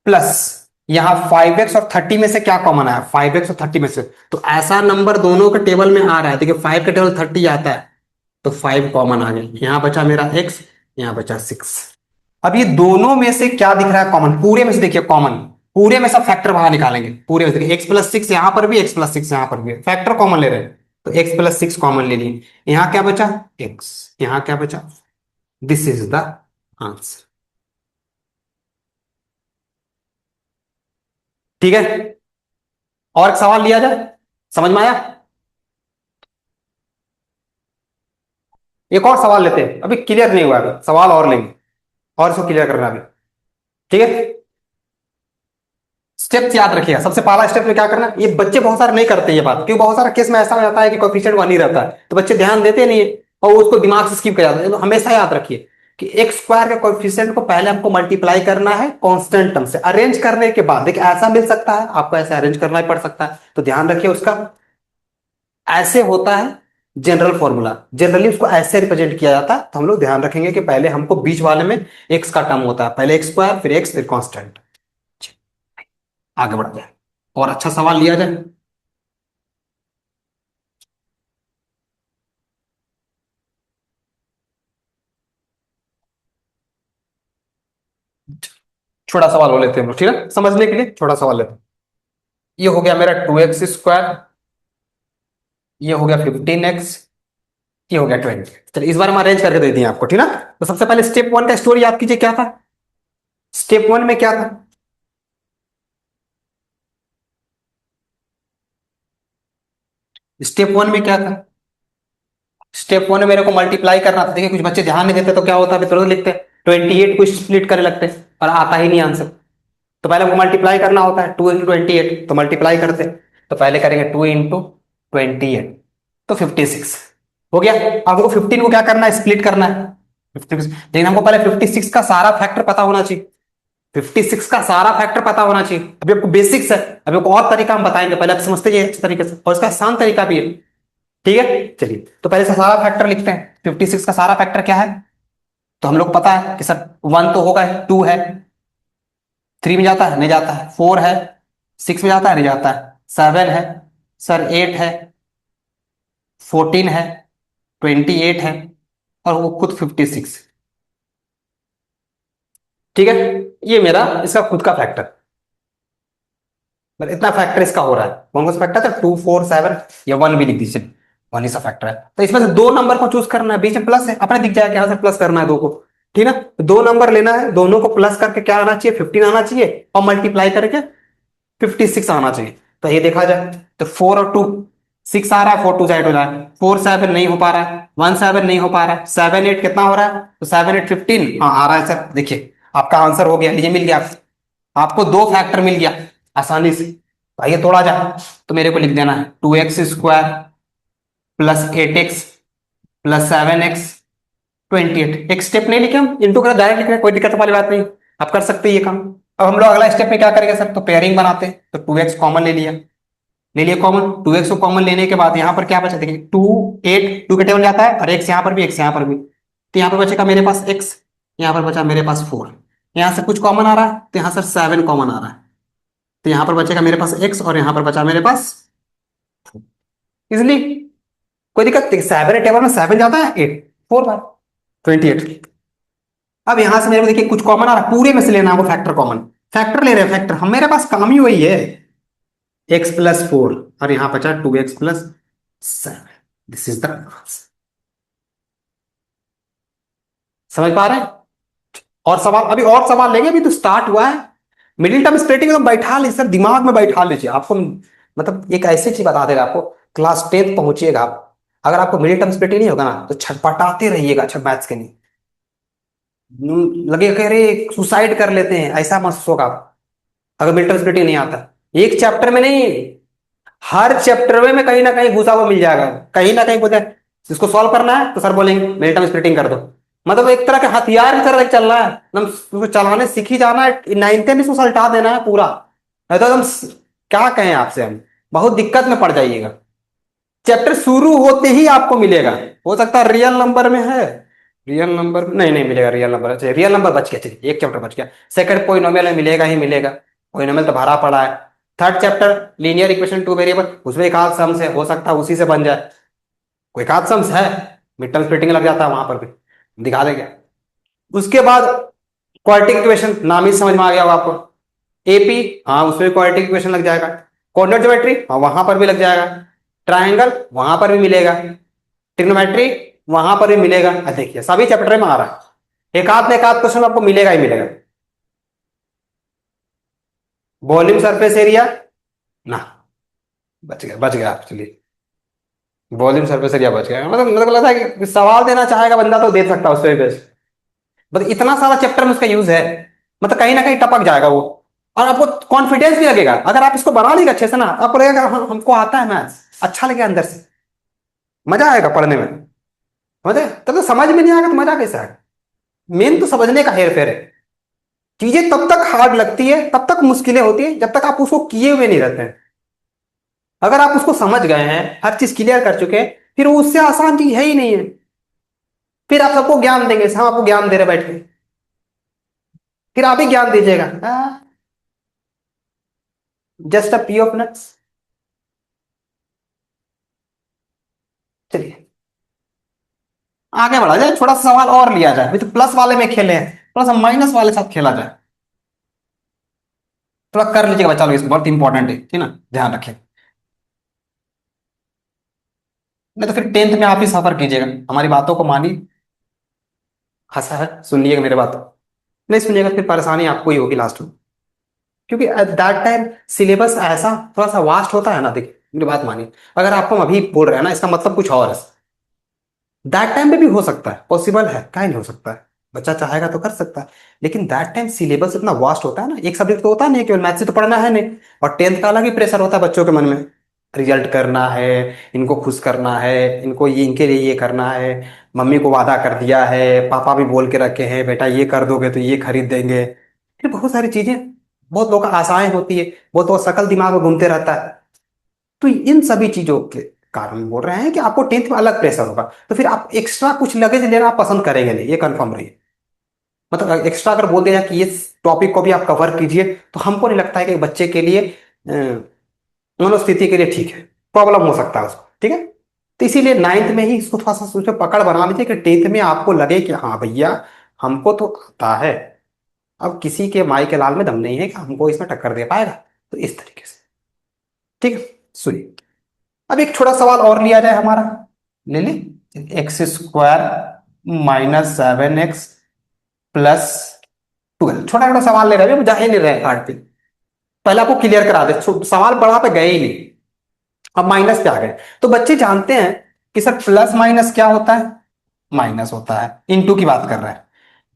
Speaker 1: प्लस यहां 5x और 30 में से क्या कॉमन आया, 5x और 30 में से, तो ऐसा नंबर दोनों के टेबल में आ रहा है, देखिए 5 का टेबल 30 आता है, तो 5 कॉमन आ गया, यहां बचा मेरा x, यहां बचा 6। अब ये दोनों में से क्या दिख रहा है कॉमन, पूरे में से देखिए कॉमन, पूरे में सब फैक्टर बाहर निकालेंगे, पूरे में से देखिए x+6 यहां पर भी, x+6 यहां पर भी, फैक्टर कॉमन ले रहे हैं, तो x+6 कॉमन ले लिए, यहां क्या बचा x, यहां क्या बचा, दिस इज द आंसर। ठीक है। और एक सवाल लिया जाए, समझ में आया। एक और सवाल लेते हैं, अभी क्लियर नहीं हुआ, अभी सवाल और लेंगे, और इसको क्लियर करना अभी। ठीक है। स्टेप्स याद रखिएगा, सबसे पहला स्टेप में क्या करना, ये बच्चे बहुत सारे नहीं करते ये बात, क्योंकि बहुत सारा केस में ऐसा हो जाता है कि कोएफिशिएंट 1 ही रहता है, तो बच्चे ध्यान देते नहीं है, और उसको दिमाग से स्किप कर जाते हैं। तो हमेशा याद रखिए कि एक्स स्क्वायर के कोएफिशिएंट को पहले हमको मल्टीप्लाई करना है कांस्टेंट टर्म से, अरेंज करने के बाद देखिए ऐसा मिल सकता है, आपको ऐसे अरेंज करना ही पड़ सकता है, तो ध्यान रखिए उसका। ऐसे होता है जनरल फॉर्मूला, जनरली उसको ऐसे रिप्रेजेंट किया जाता है, तो हम लोग ध्यान रखेंगे कि पहले हमको बीच वाले में एक्स का टर्म होता है, पहले एक्स स्क्वायर फिर एक्स फिर कांस्टेंट। आगे बढ़ा जाए और अच्छा सवाल लिया जाए। छोटा सवाल हो लेते हैं हम लोग, ठीक है, समझने के लिए छोटा सवाल लेते हैं। ये हो गया मेरा 2x स्क्वायर, ये हो गया 15x, ये हो गया 20। चलिए इस बार हम अरेंज करके दे दिए आपको, ठीक है। तो सबसे पहले स्टेप वन का स्टोरी याद कीजिए क्या था। स्टेप वन में क्या था, स्टेप वन में क्या था, स्टेप वन में मेरे को मल्टीप्लाई करना था। देखिए कुछ बच्चे ध्यान नहीं देते तो क्या होता है, तुरंत लिखते हैं 28 को स्प्लिट करने लगते हैं और आता ही नहीं आंसर। तो पहले हमको मल्टीप्लाई करना होता है, 2 into 28, तो मल्टीप्लाई करते हैं। तो पहले करेंगे 2 into 28, तो 56 हो गया। अब हमको 15 को क्या करना है, स्प्लिट करना है 56, लेकिन हमको पहले 56 का सारा फैक्टर पता होना चाहिए, 56 का सारा फैक्टर पता होना चाहिए। अभी आपको बेसिक्स है, अभी आपको और तरीका हम बताएंगे, पहले आप समझते जाइए अच्छे तरीके से, और इसका आसान तरीका भी है, ठीक है। चलिए तो पहले से सारा फैक्टर लिखते हैं। 56 का सारा फैक्टर क्या है, तो हम लोग पता है कि सर 1 तो होगा, 2 है, 3 में जाता है नहीं जाता है, 4 है, 6 में जाता है नहीं जाता है, 7 है सर, 8 है, 14 है, 28 है, और वो खुद 56, ठीक है। ये मेरा इसका खुद का फैक्टर, इतना फैक्टर इसका हो रहा है। कौन कौन सा फैक्टर था, 2 4 7, या 1 भी लिख दीजिए, 1 ही सा फैक्टर है। तो इसमें से दो नंबर को चूज करना है, बीच में प्लस है, अपने दिख जाएगा यहां से प्लस करना है दो को, ठीक है। तो दो नंबर लेना है, दोनों को प्लस करके क्या आना चाहिए, 15 आना चाहिए, और मल्टीप्लाई करके 56 आना चाहिए। तो ये देखा जाए तो 4 और 2 6 आ रहा है, 4 2 8 हो रहा है, 4 7 नहीं हो पा रहा है, 1 7 नहीं हो पा रहा है, 7 8 कितना हो रहा है, तो 7 8 15, हाँ आ रहा है सर। देखिए आपका आंसर हो गया, ये मिल गया आपको, दो फैक्टर मिल गया आसानी से। आइए तोड़ा जाए, तो मेरे को लिख देना है 2x square plus 8x plus 7x 28। एक स्टेप नहीं लिखे हम, इंटू कर डायरेक्ट लिख रहे हैं, कोई दिक्कत वाली बात नहीं, आप कर सकते हैं ये काम। अब हम लोग अगला स्टेप में क्या करेंगे सर, तो पेयरिंग बनाते हैं। तो 2x कॉमन ले लिया, ले लिया कॉमन, 2x को कॉमन लेने के बाद यहाँ पर क्या बचा, देखिए 2 8 2 के टेबल जाता है, और x यहाँ पर भी x यहाँ पर भी, तो यहाँ पर बचेगा मेरे पास x, यहाँ पर बचा मेरे पास 4, यहाँ से कुछ कॉमन आ रहा है तो यहाँ सर 7 कॉमन आ रहा है, तो यहाँ पर बचेगा मेरे पास x, और यहाँ पर बचा मेरे पास इजली, कोई दिक्कत नहीं। 7 टेबल में 7 जाता है, 8 4 बार 28। अब यहां से मेरे को देखिए कुछ कॉमन आ रहा है, पूरे में से लेना है वो फैक्टर कॉमन, फैक्टर ले रहे हैं फैक्टर, हम मेरे पास काम ही वही है, x+4, और यहां बचा 2x+7। दिस इज द, समझ पा रहे हैं। और सवाल, अभी और सवाल लेंगे, अभी तो स्टार्ट हुआ है। मिडिल टर्म स्प्लिटिंग तो बैठा लीजिए सर, दिमाग में बैठा लीजिए आपको, मतलब एक ऐसी चीज बता देगा आपको, क्लास 10 पहुंचिएगा आप, अगर आपको मिडिल टर्म स्प्लिटिंग नहीं होगा ना तो छटपटाते रहिएगा, अच्छा मैथ्स के लिए लगे कह रहे सुसाइड कर लेते हैं, ऐसा मत होगा आप, अगर मिड टर्म स्प्लिटिंग नहीं आता। एक चैप्टर में नहीं, हर चैप्टर में कहीं ना कहीं घुसा हुआ मिल जाएगा, कहीं ना कहीं बोलते हैं इसको सॉल्व करना है तो सर बोलेंगे मिड टर्म स्प्लिटिंग कर दो, मतलब एक तरह के हथियार की तरह चल रहा है एकदम, उसको चलाने सीख ही जाना है, 9th में इसको सल्टा देना है पूरा, नहीं तो एकदम क्या कहें आपसे हम, बहुत दिक्कत में पड़ जाइएगा। चैप्टर शुरू होते ही आपको मिलेगा, हो सकता है रियल नंबर में है, रियल नंबर नहीं, नहीं मिलेगा रियल नंबर, अच्छा रियल नंबर बच गया, चलिए एक चैप्टर बच गया। सेकंड पोइनोमियल में मिलेगा ही मिलेगा, पोइनोमियल तो भरा पड़ा है। Third chapter linear equation two variable, उसमें एक आध सम्स है, हो सकता है उसी से बन जाए, कोई एक आध सम्स है, मिड टर्म स्प्लिटिंग लग जाता है वहां पर भी, दिखा देगा। उसके बाद क्वाड्रेटिक इक्वेशन, नाम ही समझ में आ गया होगा आपको, एपी, हाँ उसमें क्वाड्रेटिक इक्वेशन लग जाएगा। कोऑर्डिनेट ज्योमेट्री, हाँ वहां पर भी लग जाएगा। ट्रायंगल वहां पर भी मिलेगा, ट्रिग्नोमेट्री वहां पर भी मिलेगा। देखिए सभी चैप्टर में आ रहा है, एक आध क्वेश्चन आपको मिलेगा ही मिलेगा। वॉल्यूम सरफेस एरिया ना, बच गया आप, चलिए वॉल्यूम सरफेस एरिया बच गया, मतलब लगता है कि सवाल देना चाहेगा बंदा तो दे सकता है उससे बेस्ट, मतलब इतना सारा चैप्टर में उसका यूज है, मतलब कहीं ना कहीं टपक जाएगा वो, और आपको कॉन्फिडेंस भी लगेगा अगर आप इसको बना लेंगे अच्छे से ना, आपको लगेगा हमको आता है मैथ्स, अच्छा लगेगा अंदर से, मजा आएगा पढ़ने में। समझे? तब तो समझ में नहीं आएगा तो मजा कैसे आएगा? मेन तो समझने का हेर फेर है। चीजें तब तक हार्ड लगती है, तब तक मुश्किलें होती है, जब तक आप उसको किए हुए नहीं रहते हैं। अगर आप उसको समझ गए हैं, हर चीज क्लियर कर चुके हैं, फिर वो उससे आसान चीज है ही नहीं है। फिर आप सबको ज्ञान देंगे, हम आपको ज्ञान दे रहे बैठ के, फिर आप ही ज्ञान दीजिएगा। Just a P of nuts. चलिए आगे बढ़ा जाए, थोड़ा सा सवाल और लिया जाए। अभी तो प्लस वाले में खेले हैं, थोड़ा सा माइनस वाले साथ खेला जाए। थोड़ा कर लीजिएगा बच्चा लोग, इसको बहुत इंपॉर्टेंट है, ठीक ना, ध्यान रखें। नहीं तो फिर टेंथ में आप ही सफर कीजिएगा, हमारी बातों को मानिए। हंसा है, सुनिएगा मेरे बात, नहीं सुनिएगा फिर परेशानी आपको ही होगी लास्ट में। क्योंकि एट दैट टाइम सिलेबस ऐसा थोड़ा सा वास्ट होता है ना। देखिए मेरी बात मानिए, अगर आपको हम अभी बोल रहे हैं ना, इसका मतलब कुछ और है। दैट टाइम पे भी हो सकता है, पॉसिबल है, क्या नहीं हो सकता है। बच्चा चाहेगा तो कर सकता है। लेकिन दैट टाइम सिलेबस इतना वास्ट होता है ना, एक सब्जेक्ट तो होता नहीं है केवल मैथ से तो पढ़ना है नहीं। और टेंथ का अलग ही प्रेशर होता है बच्चों के मन में, रिजल्ट करना है, इनको खुश करना है, इनको ये इनके लिए ये करना है, मम्मी को वादा कर दिया है, पापा भी बोल के रखे हैं बेटा ये कर दोगे तो ये खरीद देंगे। फिर बहुत सारी चीजें, बहुत लोगों का आशाएं होती है, बहुत लोग शकल दिमाग में घूमते रहता है। तो इन सभी चीजों के कारण बोल रहे हैं कि आपको टेंथ में अलग प्रेशर होगा, तो फिर आप एक्स्ट्रा कुछ लगेज लेना आप पसंद करेंगे नहीं, ये कंफर्म रहिए। मतलब एक्स्ट्रा अगर बोल दिया जाए कि इस टॉपिक को भी आप कवर कीजिए, तो हमको नहीं लगता है कि बच्चे के लिए मनोस्थिति के लिए ठीक है, प्रॉब्लम हो सकता है उसको, ठीक है। तो इसीलिए नाइन्थ में ही इसको थोड़ा सा सोच पकड़ बना लीजिए कि टेंथ में आपको लगे कि हाँ भैया हमको तो आता है, अब किसी के माई के लाल में दम नहीं है कि हमको इसमें टक्कर दे पाएगा। तो इस तरीके से, ठीक है। सुनिए, अब एक छोटा सवाल और लिया जाए हमारा, ले ले। X square minus 7x plus 12, छोटा छोटा सवाल ले रहे हैं, जा ही नहीं रहे कार्ड पे। पहले आपको क्लियर करा दे, सवाल बड़ा पे गए ही नहीं, अब माइनस पे आ गए। तो बच्चे जानते हैं कि सर प्लस माइनस क्या होता है, माइनस होता है। इनटू की बात कर रहे हैं,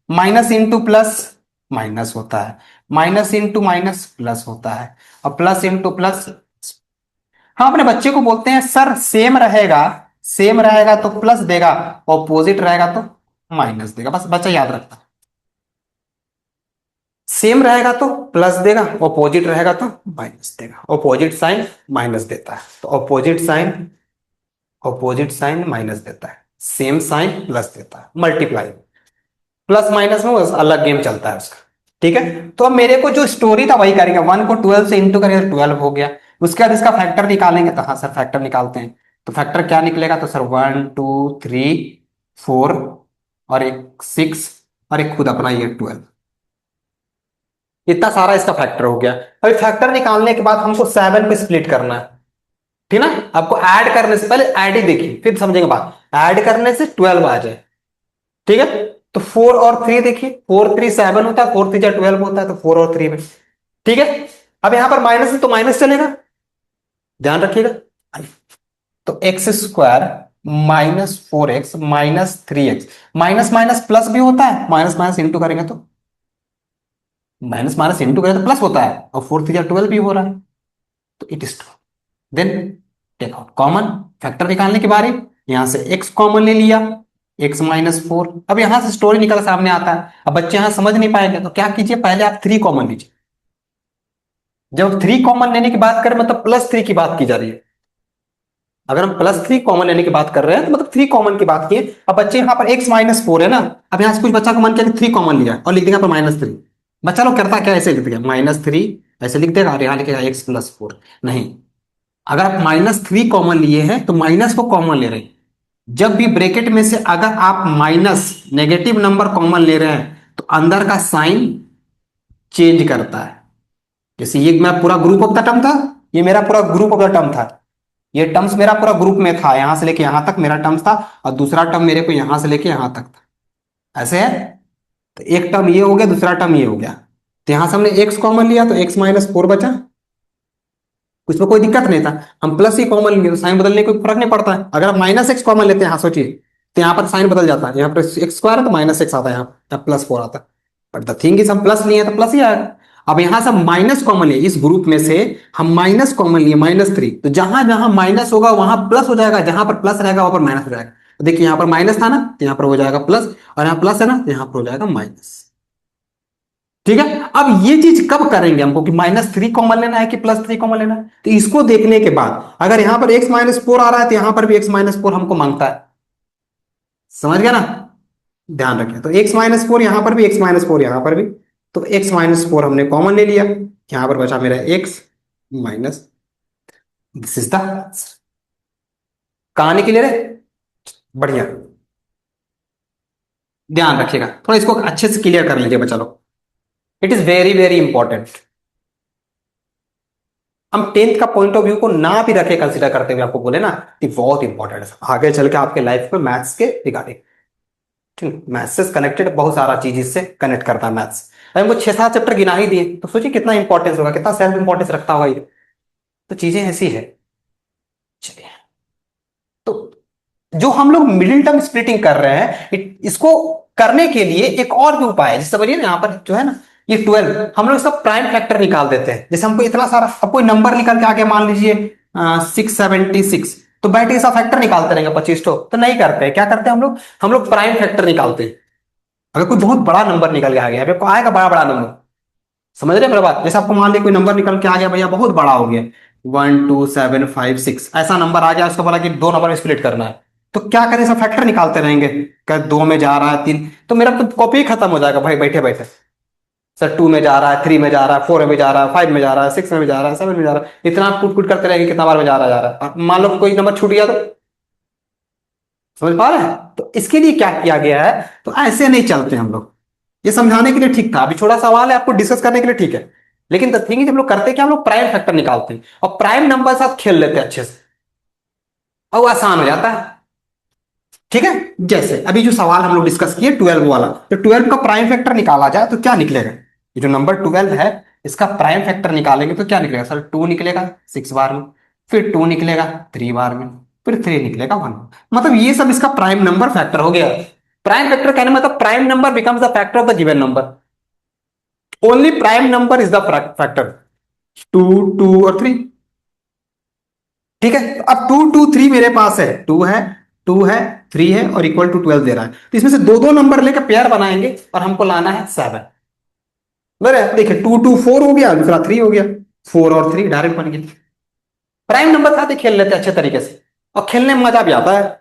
Speaker 1: माइनस इंटू प्लस माइनस होता है, माइनस इंटू माइनस प्लस होता है, और प्लस इंटू प्लस। हम अपने बच्चे को बोलते हैं सर सेम रहेगा, सेम रहेगा तो प्लस देगा, ऑपोजिट रहेगा तो माइनस देगा। बस बच्चा याद रखता है, सेम रहेगा तो प्लस देगा, ऑपोजिट रहेगा तो माइनस देगा। ऑपोजिट साइन माइनस देता है, तो ऑपोजिट साइन माइनस देता है, सेम साइन प्लस देता है, मल्टीप्लाई। प्लस माइनस में बस अलग गेम चलता है उसका, ठीक है। तो अब मेरे को जो स्टोरी था वही करेंगे, 1 को 12 से इंटू करेंगे तो 12 हो गया। उसके बाद इसका फैक्टर निकालेंगे, तो हाँ सर फैक्टर निकालते हैं। तो फैक्टर क्या निकलेगा, तो सर 1 2 3 4 और एक 6 और एक खुद अपना ये 12, इतना सारा इसका फैक्टर हो गया। अभी फैक्टर निकालने के बाद हमको 7 पे स्प्लिट करना है, ठीक ना। आपको ऐड करने से पहले ऐड ही देखिए फिर समझेंगे बात, ऐड करने से 12 आ जाए, ठीक है। तो 4 और 3 देखिए, 4 3 7 होता है, 4 3 12 होता है, तो 4 और 3 में, ठीक है। अब यहां पर माइनस है तो माइनस चलेगा, ध्यान रखिएगा। तो x square minus 4x minus 3x, minus minus plus भी होता है, माइनस माइनस इंटू करेंगे तो माइनस माइनस इंटू करेंगे तो प्लस होता है, और 4 3 12 भी हो रहा है, तो it is true. Then take out common, factor निकालने के बारे, यहां से x कॉमन ले लिया, x माइनस 4। अब यहां से स्टोरी निकल सामने आता है। अब बच्चे यहां समझ नहीं पाएंगे तो क्या कीजिए, पहले आप 3 कॉमन लीजिए। जब 3 कॉमन लेने की बात करें मतलब +3 की बात की जा रही है। अगर हम +3 कॉमन लेने की बात कर रहे हैं तो मतलब 3 कॉमन की बात किए। अब बच्चे यहाँ पर x माइनस 4 है ना, अब यहां से कुछ बच्चा का मन किया कि 3 कॉमन लिया और लिख देगा पर -3। बच्चा लोग करता क्या, ऐसे लिख देगा -3 ऐसे लिख देगा और यहाँ लिखेगा x+4। नहीं, अगर आप -3 कॉमन लिए हैं तो माइनस को कॉमन ले रहे हैं। जब भी ब्रैकेट में से अगर आप माइनस नेगेटिव नंबर कॉमन ले रहे हैं तो अंदर का साइन चेंज करता है। जैसे ये मैं पूरा ग्रुप ऑफ द टर्म था, ये मेरा पूरा ग्रुप ऑफ द टर्म था, ये टर्म्स मेरा पूरा ग्रुप में था, यहां से लेके यहां तक मेरा टर्म्स था, और दूसरा टर्म मेरे को यहां से लेके यहां तक था, ऐसे है। तो एक टर्म ये हो गया, दूसरा टर्म ये हो गया, तो यहां से हमने एक्स कॉमन लिया तो x-4 बचा, उसमें कोई दिक्कत नहीं था। हम प्लस ही कॉमन लेंगे तो साइन बदलने कोई फर्क नहीं पड़ता है। अगर हम -x कॉमन लेते हैं, हाँ सोचिए, तो यहाँ पर साइन बदल जाता है, यहाँ पर x² है तो -x आता है, यहाँ +4 आता है। बट द थिंग इज हम प्लस लिए तो प्लस ही आएगा। अब यहां से माइनस कॉमन लिए, इस ग्रुप में से हम माइनस कॉमन लिए -3, तो जहां जहां माइनस होगा वहां प्लस हो जाएगा, जहां पर प्लस रहेगा वहां पर माइनस हो जाएगा। देखिए यहाँ पर माइनस था ना, तो यहाँ पर हो जाएगा प्लस, और यहाँ प्लस है ना, तो यहाँ पर हो जाएगा माइनस। ठीक है, अब ये चीज कब करेंगे हमको, कि -3 कॉमन लेना है कि +3 कॉमन लेना है, तो इसको देखने के बाद अगर यहां पर x-4 आ रहा है, तो यहां पर भी x-4 हमको मांगता है। समझ गया ना, ध्यान रखें, तो x-4 यहां पर भी, x-4 यहां पर भी, तो x-4 हमने कॉमन ले लिया, यहां पर बचा मेरा x minus, this is the कहानी के लिए रहे। बढ़िया, ध्यान रखिएगा, थोड़ा इसको अच्छे से क्लियर कर लीजिए बच्चा लोग, it is very very important. हम 10th का पॉइंट ऑफ व्यू को ना भी रखे कंसीडर करते हुए आपको बोले ना, ये बहुत इंपॉर्टेंट है आगे चल के आपके लाइफ में मैथ्स के रिगार्डिंग। ठीक, मैथ्स से कनेक्टेड बहुत सारा चीज इससे कनेक्ट करता है मैथ्स। अगर हमको 6-7 चैप्टर गिना ही दिए, तो सोचिए कितना इंपॉर्टेंस होगा, कितना सेल्फ इंपॉर्टेंस रखता होगा ये। तो चीजें ऐसी है। चलिए, तो जो हम लोग मिडिल टर्म स्प्लिटिंग कर रहे हैं, इसको करने के लिए एक और भी उपाय है, जैसे समझिए ना, यहाँ पर जो है ना ये 12, हम लोग इसका प्राइम फैक्टर निकाल देते हैं। जैसे हमको इतना सारा, अब कोई नंबर निकल के आगे मान लीजिए 676, तो बैठ के इसका फैक्टर निकालते रहेंगे 25 तो नहीं करते हैं, क्या करते हैं हम लोग प्राइम फैक्टर निकालते हैं। अगर कोई बहुत बड़ा नंबर निकल के आ गया, आपको आएगा बड़ा बड़ा नंबर, समझ रहे हैं मेरा बात, जैसे आपको मान लिया कोई नंबर निकल के आ गया भैया, बहुत बड़ा हो गया, 12756 ऐसा नंबर आ गया, उसको बोला कि दो नंबर में स्प्लिट करना है, तो क्या करें, सब फैक्टर निकालते रहेंगे, क्या 2 में जा रहा है, 3, तो मेरा तो कॉपी ही खत्म हो जाएगा भाई बैठे बैठे। सर 2 में जा रहा है, 3 में जा रहा है, 4 में जा रहा है, 5 में जा रहा है, 6 में जा रहा है, 7 में जा रहा है, इतना कुट कुट करते रहेंगे, कितना बार में जा रहा है, मान लो कोई नंबर छूट गया तो, समझ पा रहे हैं, तो इसके लिए क्या किया गया है, तो ऐसे नहीं चलते हम लोग, ये समझाने के लिए ठीक था, अभी छोटा सवाल है आपको डिस्कस करने के लिए, ठीक है, लेकिन द थिंग इज हम लोग करते क्या, हम लोग प्राइम फैक्टर निकालते हैं और प्राइम नंबर साथ खेल लेते हैं अच्छे से, और वो आसान हो जाता है। ठीक है, जैसे अभी जो सवाल हम लोग डिस्कस किए 12 वाला, तो 12 का प्राइम फैक्टर निकाला जाए तो क्या निकलेगा, ये जो नंबर 12 है, इसका प्राइम फैक्टर निकालेंगे तो क्या निकलेगा सर, 2 निकलेगा 6 बार में, फिर 2 निकलेगा 3 बार में, फिर 3 निकलेगा 1, मतलब ये सब इसका प्राइम नंबर फैक्टर हो गया। प्राइम फैक्टर कहने मतलब prime number becomes the factor of the given number, only prime number is the factor, 2, 2 और 3। ठीक है, तो अब 2, 2, 3 मेरे पास है, 2 है, 2 है, 3 है और इक्वल टू 12 दे रहा है, तो इसमें से दो दो नंबर लेकर पेयर बनाएंगे और हमको लाना है 7। बराबर, देखिए 2, 2, 4 हो गया, दूसरा 3 हो गया, 4 और 3 डायरेक्ट बन गया। प्राइम नंबर साथ ही खेल लेते हैं अच्छे तरीके से, और खेलने में मजा भी आता है,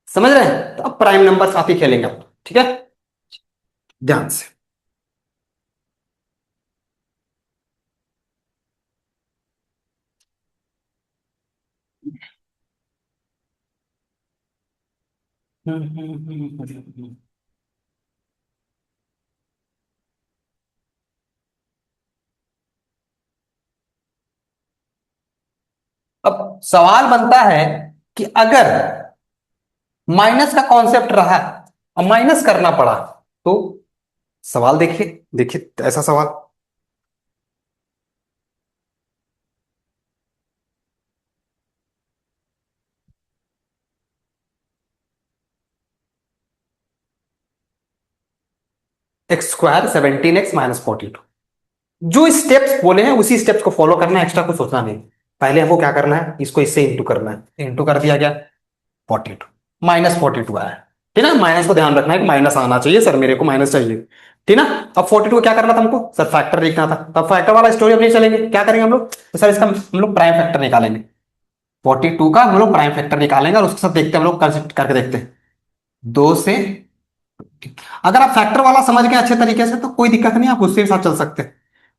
Speaker 1: समझ रहे हैं, तो अब प्राइम नंबर साथ ही खेलेंगे अब, ठीक है, ध्यान से। अब सवाल बनता है कि अगर माइनस का कॉन्सेप्ट रहा और माइनस करना पड़ा, तो सवाल देखिए, देखिए ऐसा सवाल, x²17x-42, जो स्टेप्स बोले हैं उसी स्टेप्स को फॉलो करना है, एक्स्ट्रा कुछ सोचना नहीं। पहले हमको क्या करना है, इसको इससे इंटू करना है, इंटू कर दिया गया, 42 -42 आया। ठीक है, माइनस को ध्यान रखना है कि माइनस आना चाहिए सर, मेरे को माइनस चाहिए। ठीक ना, अब 42 को क्या करना था हमको सर, फैक्टर लिखना था, तब फैक्टर वाला स्टोरी अब नहीं चलेंगे, क्या करेंगे हम लोग, तो सर इसका हम लोग प्राइम फैक्टर निकालेंगे, 42 का हम लोग प्राइम फैक्टर निकालेंगे और उसके साथ देखते हैं, हम लोग कंसिडर करके देखते हैं 2 से। अगर आप फैक्टर वाला समझ गए अच्छे तरीके से तो कोई दिक्कत नहीं, आप उसके साथ चल सकते हैं,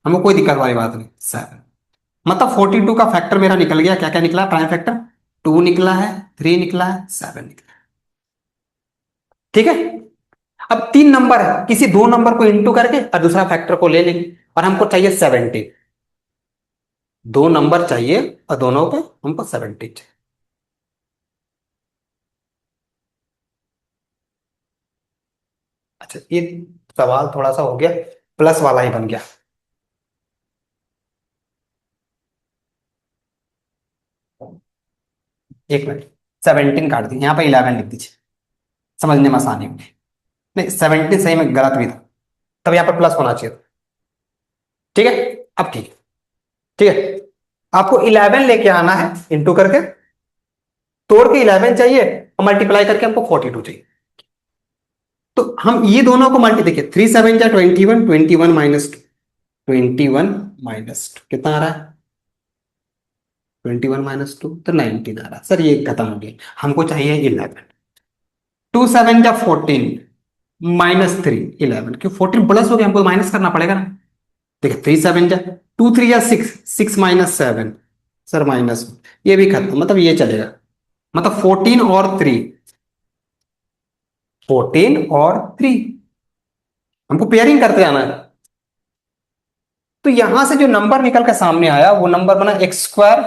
Speaker 1: हमको कोई दिक्कत वाली बात नहीं। 7 मतलब 42 का फैक्टर मेरा निकल गया, क्या क्या निकला प्राइम फैक्टर, 2 निकला है, 3 निकला है, 7 निकला है। ठीक है, अब 3 नंबर है, किसी दो नंबर को इंटू करके और दूसरा फैक्टर को ले लेंगे, और हमको चाहिए 70, दो नंबर चाहिए और दोनों पे हमको 70 चाहिए। अच्छा, ये सवाल थोड़ा सा हो गया, प्लस वाला ही बन गया, एक मिनट, 17 काट दी, यहाँ पे 11 लिख दीजिए, समझने में आसानी होगी। नहीं, 17 सही में गलत भी था, तब यहाँ पे प्लस होना चाहिए था। ठीक है, अब ठीक है, ठीक है, आपको 11 लेके आना है इंटू करके, तोड़ के 11 चाहिए और मल्टीप्लाई करके हमको 42 चाहिए। तो हम ये दोनों को मल्टी देखिए, 3 7 जा 21, 21 माइनस 21 माइनस 2 कितना आ रहा है? 21 माइनस 2 तो 19 आ रहा है। सर ये खत्म हो गया, हमको चाहिए 11। 2 7 जा 14 माइनस 3 11, क्यों 14 प्लस हो गया, हमको माइनस करना पड़ेगा ना। देखिए 3 7 जा 2 3 जा 6, 6 माइनस 7, सर माइनस, ये भी खत्म, मतलब ये चलेगा, मतलब 14 और 3, 14 और 3 हमको पेयरिंग करते जाना है। तो यहां से जो नंबर निकल के सामने आया वो नंबर बना x square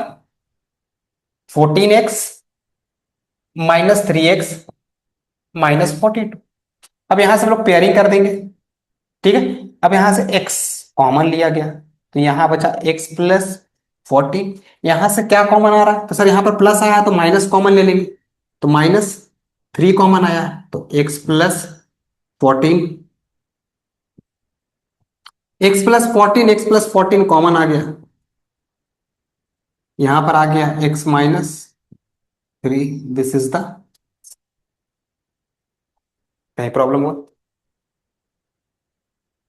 Speaker 1: 14x minus 3x minus 42। अब यहां से हम लोग पेयरिंग कर देंगे, ठीक है। अब यहां से x कॉमन लिया गया, तो यहां बचा x प्लस 14। यहां से क्या कॉमन आ रहा है? तो सर यहां पर प्लस आया तो माइनस कॉमन ले लेंगे, तो माइनस 3 कॉमन आया तो x plus 14, X plus 14 common आ गया, यहां पर आ गया x minus 3। This is the, कहीं प्रॉब्लम हुआ?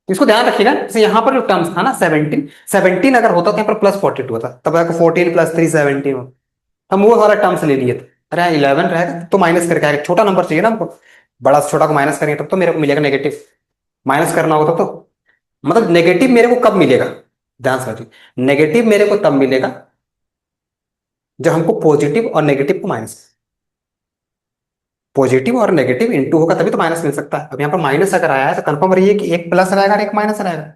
Speaker 1: इसको ध्यान रखिएगा, जैसे यहां पर जो टर्म्स था ना 17, 17 अगर होता तो यहाँ पर प्लस 42 होता, तब अगर 14 प्लस 3 17 हो, हम वो सारा टर्म्स ले लिए थे। अरे 11 रहेगा तो माइनस करके आएगा, छोटा नंबर चाहिए ना हमको, बड़ा से छोटा को माइनस करेंगे तब तो मेरे को मिलेगा नेगेटिव, माइनस करना होता तो, मतलब नेगेटिव मेरे को कब मिलेगा, ध्यान से समझिए, नेगेटिव मेरे को तब मिलेगा जब हमको पॉजिटिव और नेगेटिव को माइनस, पॉजिटिव और नेगेटिव इनटू होगा तभी तो माइनस मिल सकता है। अब यहाँ पर माइनस अगर आया है तो कंफर्म रहिए कि एक प्लस रहेगा और एक माइनस रहेगा।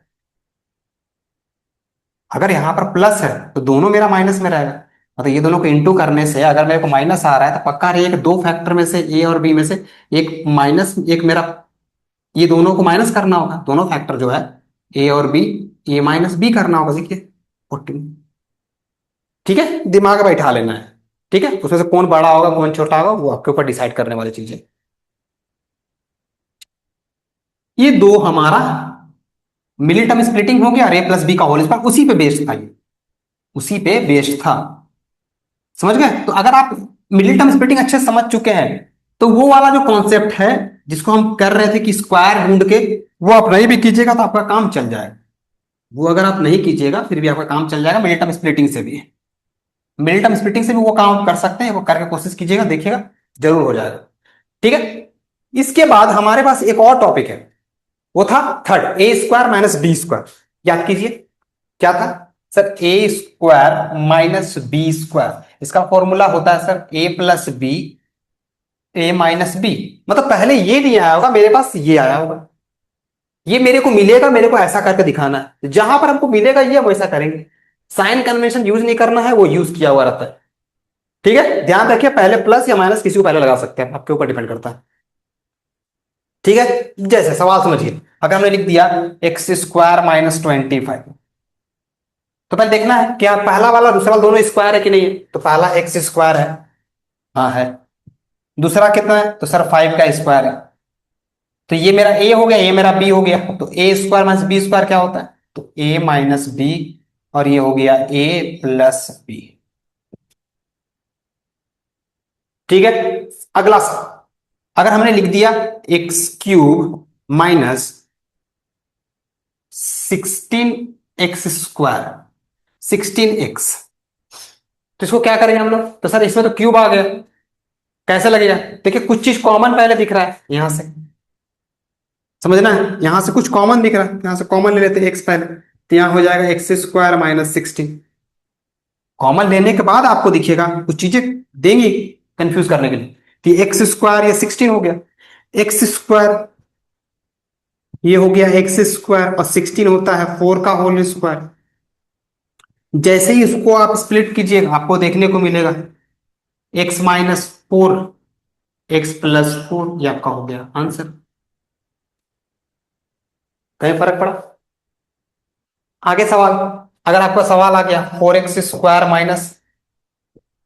Speaker 1: अगर यहाँ पर प्लस है तो दोनों मेरा माइनस में रहेगा, मतलब ये दोनों को इंटू करने से अगर मेरे को माइनस आ रहा है तो पक्का रहिए कि दो फैक्टर में से ए और बी में से एक माइनस, एक मेरा, ये दोनों को माइनस करना होगा, दोनों फैक्टर जो है ए और बी, ए माइनस बी करना होगा। देखिए 14, ठीक है, दिमाग में बैठा लेना है, ठीक है। उसमें से कौन बड़ा होगा कौन छोटा होगा वो आपके ऊपर डिसाइड करने वाली चीज है। ये दो हमारा मिली टर्म स्प्लिटिंग हो गया, और ए प्लस बी का होल स्क्वायर उसी पे बेस्ड था, ये उसी पे बेस्ड था, समझ गए। तो अगर आप मिडिल टर्म स्प्लिटिंग अच्छे से समझ चुके हैं तो वो वाला जो कॉन्सेप्ट है जिसको हम कर रहे थे कि स्क्वायर ढूंढ के, वो आप नहीं भी कीजिएगा तो आपका काम चल जाएगा। वो अगर आप नहीं कीजिएगा फिर भी आपका काम चल जाएगा, मिडिल टर्म स्प्लिटिंग से भी, मिडिल टर्म स्प्लिटिंग से भी वो काम कर सकते हैं, वो करके कोशिश कीजिएगा, देखिएगा जरूर हो जाएगा, ठीक है। इसके बाद हमारे पास एक और टॉपिक है, वो था थर्ड, ए स्क्वायर माइनस बी स्क्वायर। याद कीजिए क्या था sir, A square minus B square, इसका फॉर्मूला होता है sir A plus B, a minus B. मतलब पहले ये नहीं आया होगा मेरे पास, ये आया होगा, ये मेरे को मिलेगा, मेरे को ऐसा करके दिखाना है, जहां पर हमको मिलेगा ये हम वैसा करेंगे। साइन कन्वेंशन यूज नहीं करना है, वो यूज किया हुआ रहता है, ठीक है। ध्यान रखिए पहले प्लस या माइनस किसी को पहले लगा सकते हैं, आपके ऊपर डिपेंड करता है, ठीक है। जैसे सवाल समझिए, अगर हमने लिख दिया एक्स स्क्वायर माइनस 25, तो पहले देखना है क्या पहला वाला दूसरा वाला दोनों स्क्वायर है कि नहीं है, तो पहला एक्स स्क्वायर है, हाँ है। दूसरा कितना है, तो सर 5 का स्क्वायर है, तो ये मेरा ए हो गया, ये मेरा बी हो गया, तो A square minus B square क्या होता है, तो ए माइनस बी, और ये हो गया ए प्लस बी, ठीक है। अगला सवाल, अगर हमने लिख दिया x cube minus 16x square, 16x, तो इसको क्या करेंगे हम लोग, तो सर इसमें तो क्यूब आ गया, कैसे लगेगा, देखिए कुछ चीज कॉमन पहले दिख रहा है यहां से, समझना है, यहां से कुछ कॉमन दिख रहा है, यहां से कॉमन ले लेते हैं एक्स पहले, तो यहां हो जाएगा एक्स स्क्वायर माइनस 16। कॉमन लेने के बाद आपको दिखेगा कुछ चीजें देंगी कंफ्यूज करने के लिए, तो एक्स स्क्वायर ये 16 हो गया, एक्स स्क्वायर ये हो गया एक्स स्क्वायर, और 16 होता है 4 का होल स्क्वायर। जैसे ही इसको आप स्प्लिट कीजिएगा आपको देखने को मिलेगा एक्स माइनस 4, एक्स प्लस 4, ये आपका हो गया आंसर। कहीं फर्क पड़ा? आगे सवाल, अगर आपका सवाल आ गया 4x square minus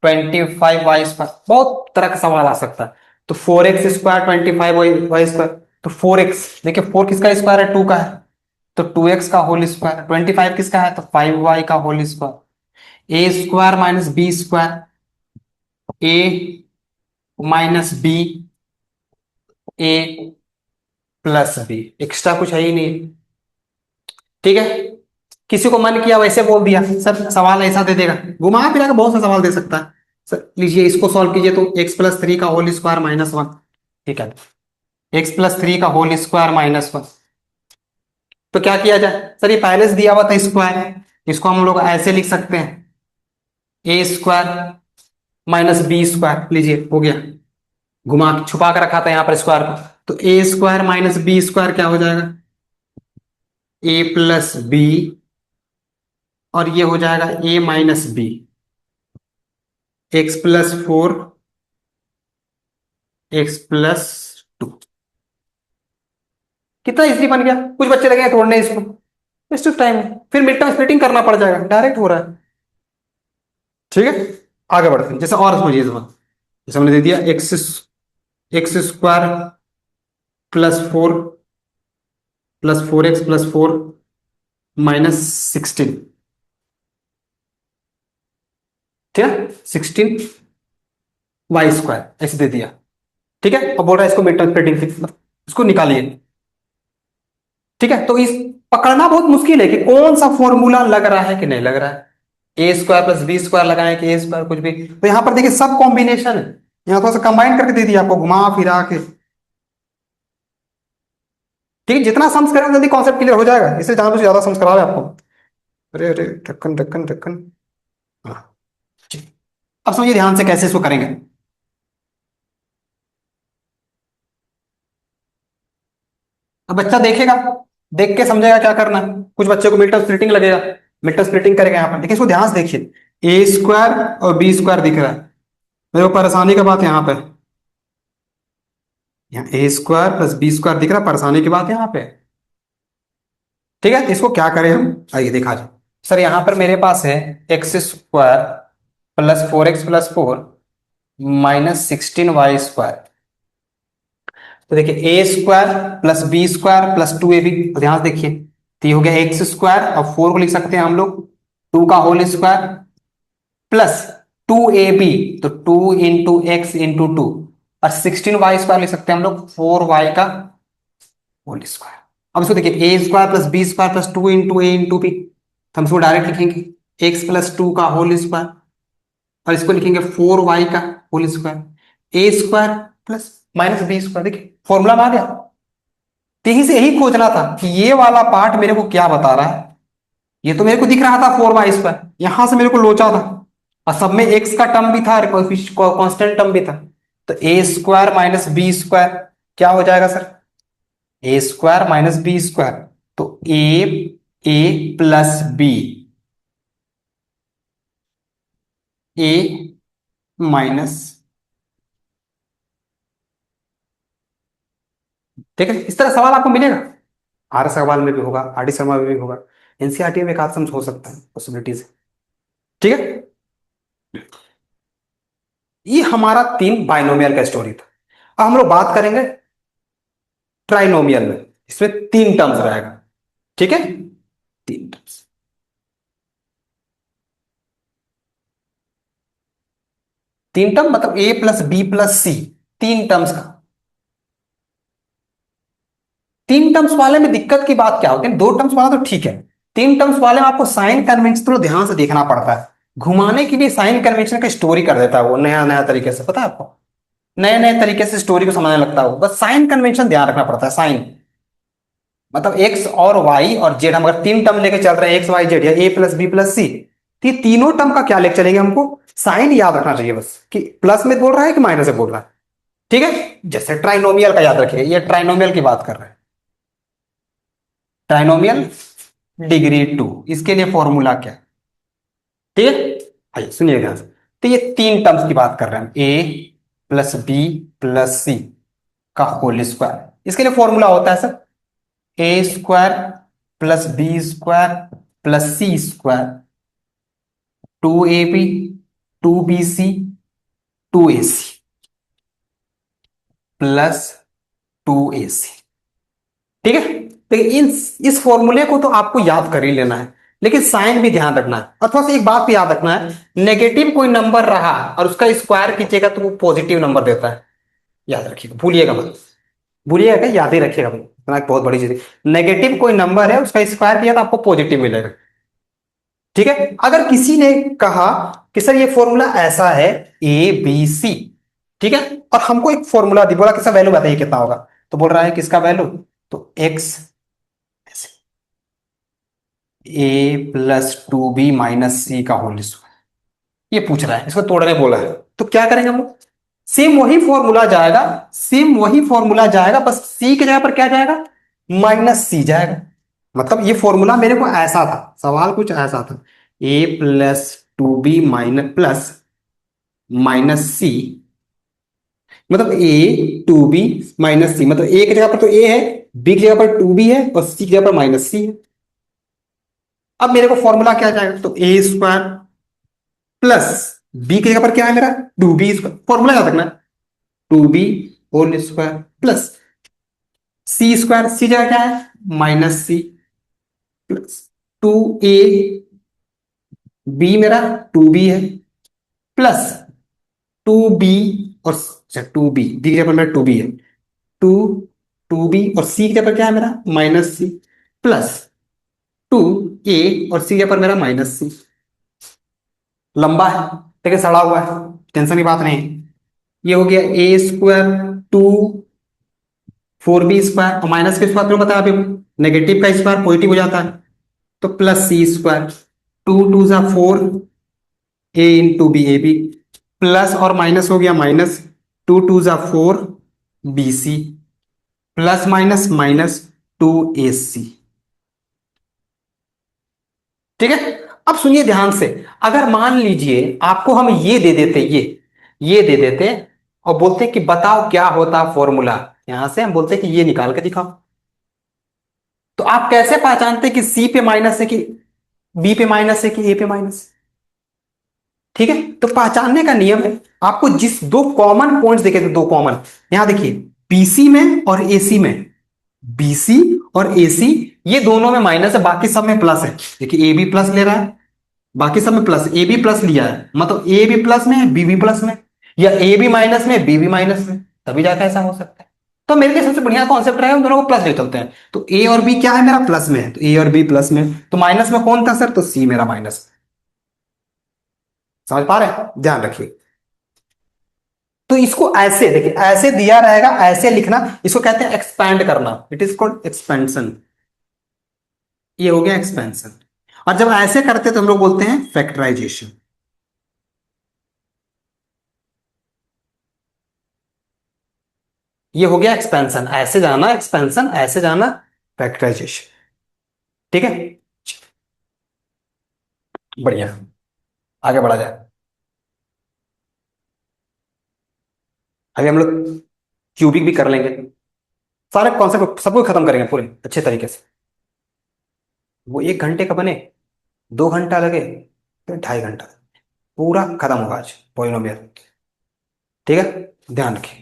Speaker 1: 25y square, बहुत तरह का सवाल आ सकता है, तो 4x स्क्वायर 25y स्क्वायर, तो 4x, देखिए 4 किसका स्क्वायर है, 2 का है, तो 2x का होल स्क्वायर, 25 किसका है, तो 5y का whole square, A square minus B square, A minus b A plus B, extra कुछ है ही नहीं। ठीक है, किसी को मन किया वैसे बोल दिया, सर सवाल ऐसा दे देगा, घुमा फिरा के बहुत सा सवाल दे सकता है। सर लीजिए इसको सॉल्व कीजिए, तो x+3 का होल स्क्वायर माइनस वन। ठीक है, x+3 का होल स्क्वायर माइनस वन। तो क्या किया जाए सर, ये पहले से दिया हुआ था स्क्वायर, इसको हम लोग ऐसे लिख सकते हैं, ए स्क्वायर माइनस बी स्क्वायर। लीजिए हो गया, घुमा छुपा कर रखा था यहाँ पर स्क्वायर को। तो A square minus B square क्या हो जाएगा, ए प्लस बी, और ये हो जाएगा ए माइनस बी, x+4 x+2। कितना इजी बन गया, कुछ बच्चे लगे हैं तोड़ने इसको, वेस्ट ऑफ टाइम, फिर मिड टर्म स्प्लिटिंग करना पड़ जाएगा, डायरेक्ट हो रहा है। ठीक है, आगे बढ़ते हैं, जैसे और समझिए, जैसे हमने दे दिया एक्स स्क्वायर +4 -16। ठीक है, 16 y² ऐसे दे दिया। ठीक है, अब बोल रहा है इसको मिड टर्म स्प्लिटिंग से इसको निकालिए। ठीक है, तो इस पकड़ना बहुत मुश्किल है कि कौन सा फॉर्मूला लग रहा है कि नहीं लग रहा है, A square plus B square लगाए कि ए स्क्वायर कुछ भी। तो यहां पर देखिए सब कॉम्बिनेशन है, यहां थोड़ा सा कंबाइन करके दे दिया आपको घुमा फिरा के। ठीक है, जितना सम्स करेंगे जल्दी कॉन्सेप्ट क्लियर हो जाएगा, इससे ज्यादा से ज्यादा सम्स करा है आपको। अरे अरे, ढक्कन ढक्कन ढक्कन। हाँ, ठीक। अब समझिए ध्यान से कैसे इसको करेंगे। अब बच्चा देखेगा, देख के समझेगा क्या करना है। कुछ बच्चे को मिड स्प्लिटिंग लगेगा, मिड स्प्लिटिंग करेगा यहाँ पर। देखिए इसको ध्यान से देखिए, ए स्क्वायर और बी स्क्वायर दिख रहा है, मेरे को परेशानी का बात यहाँ पे, यहाँ ए स्क्वायर प्लस बी स्क्वायर दिख रहा है, परेशानी की बात यहाँ पे। ठीक है, इसको क्या करें हम, आइए देखा जाए। सर यहाँ पर मेरे पास है x² +4x+4 -16y²। तो देखिए A square plus B square plus 2ab, ध्यान से देखिए, तो ये हो गया x² और 4 को लिख सकते हैं हम लोग 2 का होल स्क्वायर प्लस 2ab, तो 2 × x × 2, और 16y² लिख सकते हैं हम लोग 4y का होल स्क्वायर। अब इसको देखिए, A square plus B square plus 2 × a × b, तो हम इसको डायरेक्ट लिखेंगे x+2 का होल स्क्वायर, और इसको लिखेंगे 4y का whole square, A square plus minus B square. देखिए फॉर्मूला में आ गया। तो यहीं से यही खोजना था कि ये वाला पार्ट मेरे को क्या बता रहा है। ये तो मेरे को दिख रहा था 4y², यहां से मेरे को लोचा था, और सब में x का टर्म भी था, कांस्टेंट टर्म भी था। तो A square minus B square क्या हो जाएगा sir, A square minus B square, तो A plus B, a minus. ठीक है, इस तरह सवाल आपको मिलेगा, आर सवाल में भी होगा, आर डी शर्मा में भी होगा, एनसीईआरटी में एक आध हो सकता है पॉसिबिलिटीज। ठीक है, ये हमारा 3 बाइनोमियल का स्टोरी था। अब हम लोग बात करेंगे ट्राइनोमियल में, इसमें 3 टर्म्स रहेगा। ठीक है, 3 टर्म्स, 3 टर्म मतलब A plus B plus C, 3 terms का। 3 टर्म्स वाले में दिक्कत की बात क्या होती है, 2 टर्म्स वाला तो ठीक है, 3 टर्म्स वाले में आपको साइन कन्वेंशन थोड़ा ध्यान से देखना पड़ता है। घुमाने की भी साइन कन्वेंशन का स्टोरी कर देता है वो, नया नया तरीके से, पता है आपको, नए नए तरीके से स्टोरी को समझने लगता है वो। बस साइन कन्वेंशन ध्यान रखना पड़ता है। साइन मतलब एक्स और वाई और जेड, हम अगर 3 टर्म लेके चल रहे हैं, एक्स वाई जेड या ए प्लस बी प्लस सी, तो ये तीनों टर्म का क्या लेके चलेंगे, हमको साइन याद रखना चाहिए बस, कि प्लस में बोल रहा है कि माइनस में बोल रहा है। ठीक है, जैसे ट्राइनोमियल का याद रखिए, ये ट्राइनोमियल की बात कर रहे हैं, ट्राइनोमियल डिग्री 2, इसके लिए फॉर्मूला क्या है। ठीक है, आइए सुनिए ध्यान से। तो ये 3 टर्म्स की बात कर रहे हैं, A plus B plus C का होल स्क्वायर। इसके लिए फॉर्मूला होता है sir, A square plus B square plus C square, 2ab 2bc 2ac plus 2ac। ठीक है, तो इस फॉर्मूले को तो आपको याद कर ही लेना है, लेकिन साइन भी ध्यान रखना है। और थोड़ा सा एक बात भी याद रखना है, नेगेटिव कोई नंबर रहा और उसका स्क्वायर कीजिएगा तो वो पॉजिटिव नंबर देता है, याद रखिएगा, भूलिएगा मत। भूलिएगा क्या, याद ही रखिएगा भाई, इतना एक बहुत बड़ी चीज है। नेगेटिव कोई नंबर है उसका स्क्वायर किया तो आपको पॉजिटिव मिलेगा। ठीक है, अगर किसी ने कहा कि सर ये फॉर्मूला ऐसा है, ए बी सी, ठीक है, और हमको एक फॉर्मूला दी, बोला किसका वैल्यू बताइए कितना होगा, तो बोल रहा है किसका वैल्यू, तो एक्स ए प्लस टू बी माइनस सी का होल स्क्वायर, ये पूछ रहा है, इसको तोड़ने बोला है, तो क्या करेंगे हम लोग, सेम वही फॉर्मूला जाएगा, सेम वही फॉर्मूला जाएगा, बस सी की जगह पर क्या जाएगा, माइनस सी जाएगा। मतलब ये फॉर्मूला मेरे को ऐसा था, सवाल कुछ ऐसा था, A plus two B minus plus minus C, मतलब A two B minus C, मतलब ए की जगह पर तो ए है, बी की जगह पर टू बी है और सी की जगह पर माइनस सी है। अब मेरे को फॉर्मूला क्या जाएगा, तो ए स्क्वायर प्लस बी की जगह पर क्या है मेरा, टू बी स्क्वायर, फॉर्मूला याद रखना, two B whole square plus C square, C जगह क्या है minus C, plus two A, B मेरा टू बी है, प्लस टू बी और टू बी, बी की जगह पर मेरा टू बी है, टू टू बी और सी की जगह पर क्या है मेरा minus C, plus two A और सी की जगह पर मेरा माइनस सी। लंबा है लेकिन सड़ा हुआ है, टेंशन की बात नहीं। ये हो गया A square two four B square, और माइनस के स्क्वायर तुम्हें पता है अभी नेगेटिव का स्क्वायर पॉजिटिव हो जाता है, तो plus C square, two two जा four, A into B, A B, plus और माइनस हो गया माइनस, टू टू जा four B C, plus minus minus two A C. ठीक है, अब सुनिए ध्यान से, अगर मान लीजिए आपको हम ये दे देते, ये दे देते और बोलते कि बताओ क्या होता फॉर्मूला, यहां से हम बोलते कि ये निकाल के दिखाओ, तो आप कैसे पहचानते कि सी पे माइनस है कि बी पे माइनस है कि ए पे माइनस। ठीक है, तो पहचानने का नियम है, आपको जिस दो कॉमन पॉइंट्स देखे थे, दो कॉमन, यहां देखिए बीसी में और एसी में, बीसी और एसी ये दोनों में माइनस है, बाकी सब में प्लस है। देखिए ए बी प्लस ले रहा है, बाकी सब में प्लस, ए बी प्लस लिया है, मतलब ए बी प्लस में है बी बी प्लस में, या ए बी माइनस में बी बी माइनस में, तभी जाकर ऐसा हो सकता है। तो मेरे लिए सबसे बढ़िया कॉन्सेप्ट रहेगा, हम दोनों को प्लस ले चलते हैं, तो ए और बी क्या है मेरा प्लस में है, तो ए और बी प्लस में, तो माइनस में कौन था सर, तो सी मेरा माइनस। समझ पा रहे हैं, ध्यान रखिए। तो इसको ऐसे देखिए, ऐसे दिया रहेगा, ऐसे लिखना, इसको कहते हैं एक्सपैंड करना, इट इज कॉल्ड एक्सपेंशन। ये हो गया एक्सपेंशन, और जब ऐसे करते तो हम लोग बोलते हैं फैक्टराइजेशन। ये हो गया एक्सपेंशन, ऐसे जाना एक्सपेंशन, ऐसे जाना फैक्टराइजेशन। ठीक है, बढ़िया, आगे बढ़ा जाए। अभी हम लोग क्यूबिक भी कर लेंगे, सारे कॉन्सेप्ट सबको खत्म करेंगे पूरे अच्छे तरीके से। वो 1 घंटे का बने, 2 घंटा लगे, फिर 2.5 घंटा, पूरा खत्म होगा आज पॉलिनोमियल। ठीक है, ध्यान रखिए।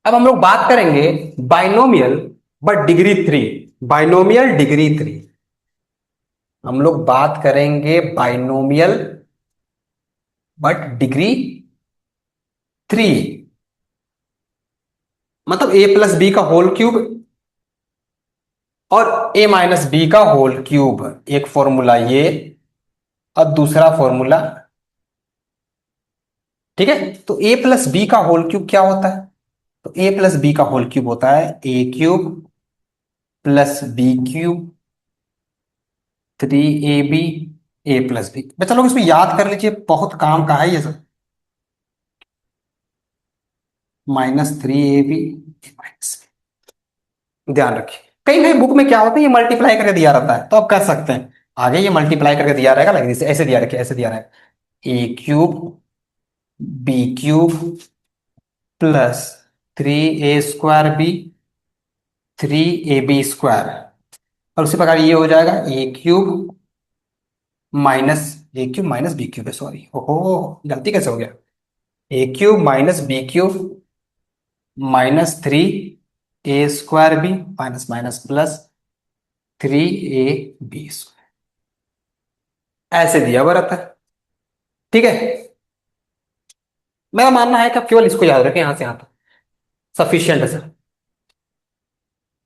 Speaker 1: अब हम लोग बात करेंगे binomial but degree 3, binomial degree 3, हम लोग बात करेंगे बाइनोमियल बट डिग्री 3, मतलब ए प्लस बी का होल क्यूब और ए माइनस बी का होल क्यूब, एक फॉर्मूला ये और दूसरा फॉर्मूला। ठीक है, तो ए प्लस बी का होल क्यूब क्या होता है, तो ए प्लस बी का होल क्यूब होता है A cube plus B cube 3ab A plus B. बच्चा लोग इसमें याद कर लीजिए, बहुत काम का है ये सब, -3ab माइनस, ध्यान रखिए। कहीं कहीं बुक में क्या होता है, ये मल्टीप्लाई करके दिया रहता है, तो आप कर सकते हैं, आगे ये मल्टीप्लाई करके दिया रहेगा, लेकिन इसे ऐसे दिया रखे, ऐसे दिया रहेगा A cube B cube plus 3a square B 3ab square, और उसी प्रकार ये हो जाएगा A cube minus B cube है, सॉरी, ओहो गलती कैसे हो गया। A cube minus B cube -3 a² B minus minus plus 3 a b², ऐसे दिया हुआ रहता है। ठीक है, मेरा मानना है कि आप केवल इसको याद रखें यहां से यहां तक, सफिशियंट है सर।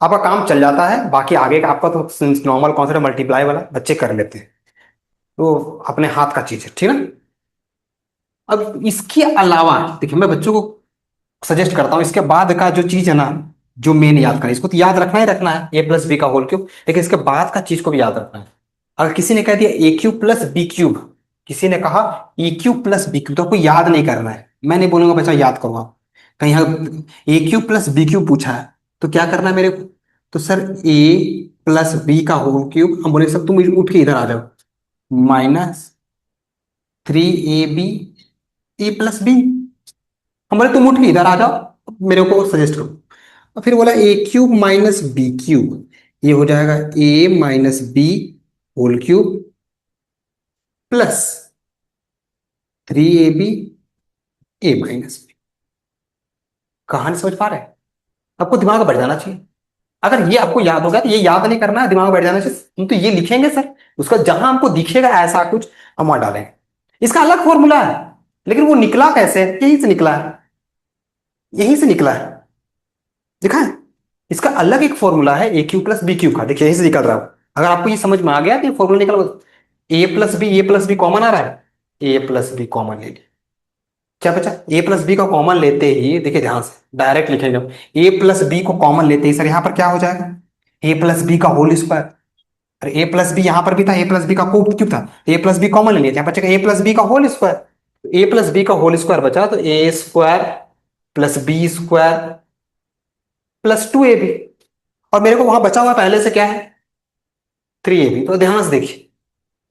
Speaker 1: आपका काम चल जाता है, बाकी आगे का आपका तो नॉर्मल कॉन्सेप्ट मल्टीप्लाई वाला बच्चे कर लेते हैं, तो अपने हाथ का चीज है, ठीक है ना। अब इसके अलावा देखिए, मैं बच्चों को सजेस्ट करता हूँ, इसके बाद का जो चीज है ना, जो मेन याद करना है, इसको तो याद रखना ही रखना है, a+b का होल क्यूब, लेकिन इसके बाद का चीज को भी याद रखना है। अगर किसी ने कह दिया a³ + b³, किसी ने कहा a³ + b³ तो आपको याद नहीं करना है, मैं नहीं बोलूंगा बच्चा याद करो आप। कहीं a³ + b³ पूछा है तो क्या करना है मेरे को, तो सर a+b का होल क्यूब, हम बोले सर तुम उठ के इधर आ जाओ, -3ab a+b, हम बोले तुम उठ के इधर आ जाओ मेरे को सजेस्ट करो। और फिर बोला a³ - b³ ये हो जाएगा a - b whole cube +3ab a - b। कहानी समझ पा रहे हैं? आपको दिमाग में बैठ जाना चाहिए। अगर ये आपको याद होगा तो ये याद नहीं करना है, दिमाग में बैठ जाना चाहिए, हम तो ये लिखेंगे सर, उसका जहां हमको दिखेगा ऐसा कुछ हम वहां डालेंगे। इसका अलग फॉर्मूला है, लेकिन वो निकला कैसे, यहीं से निकला है, यहीं से निकला है, देखा है। इसका अलग एक फॉर्मूला है a³ + b³ का, देखिए यहीं से निकल रहा है। अगर आपको ये समझ में आ गया तो ये फॉर्मूला निकल, a+b कॉमन आ रहा है, a+b कॉमन ले लिया, क्या बचा, a+b का कॉमन लेते ही देखिए ध्यान से डायरेक्ट लिखेंगे, a+b को कॉमन लेते ही सर यहां पर क्या हो जाएगा, a+b का होल स्क्वायर। अरे a+b यहां पर भी था, a+b का क्यूब था, a+b कॉमन ले लिया, यहाँ बचेगा a+b का होल स्क्वायर, a+b का होल स्क्वायर बचा तो a² + b² + 2ab, और मेरे को वहां बचा हुआ पहले से क्या है, 3ab। तो ध्यान से देखिए,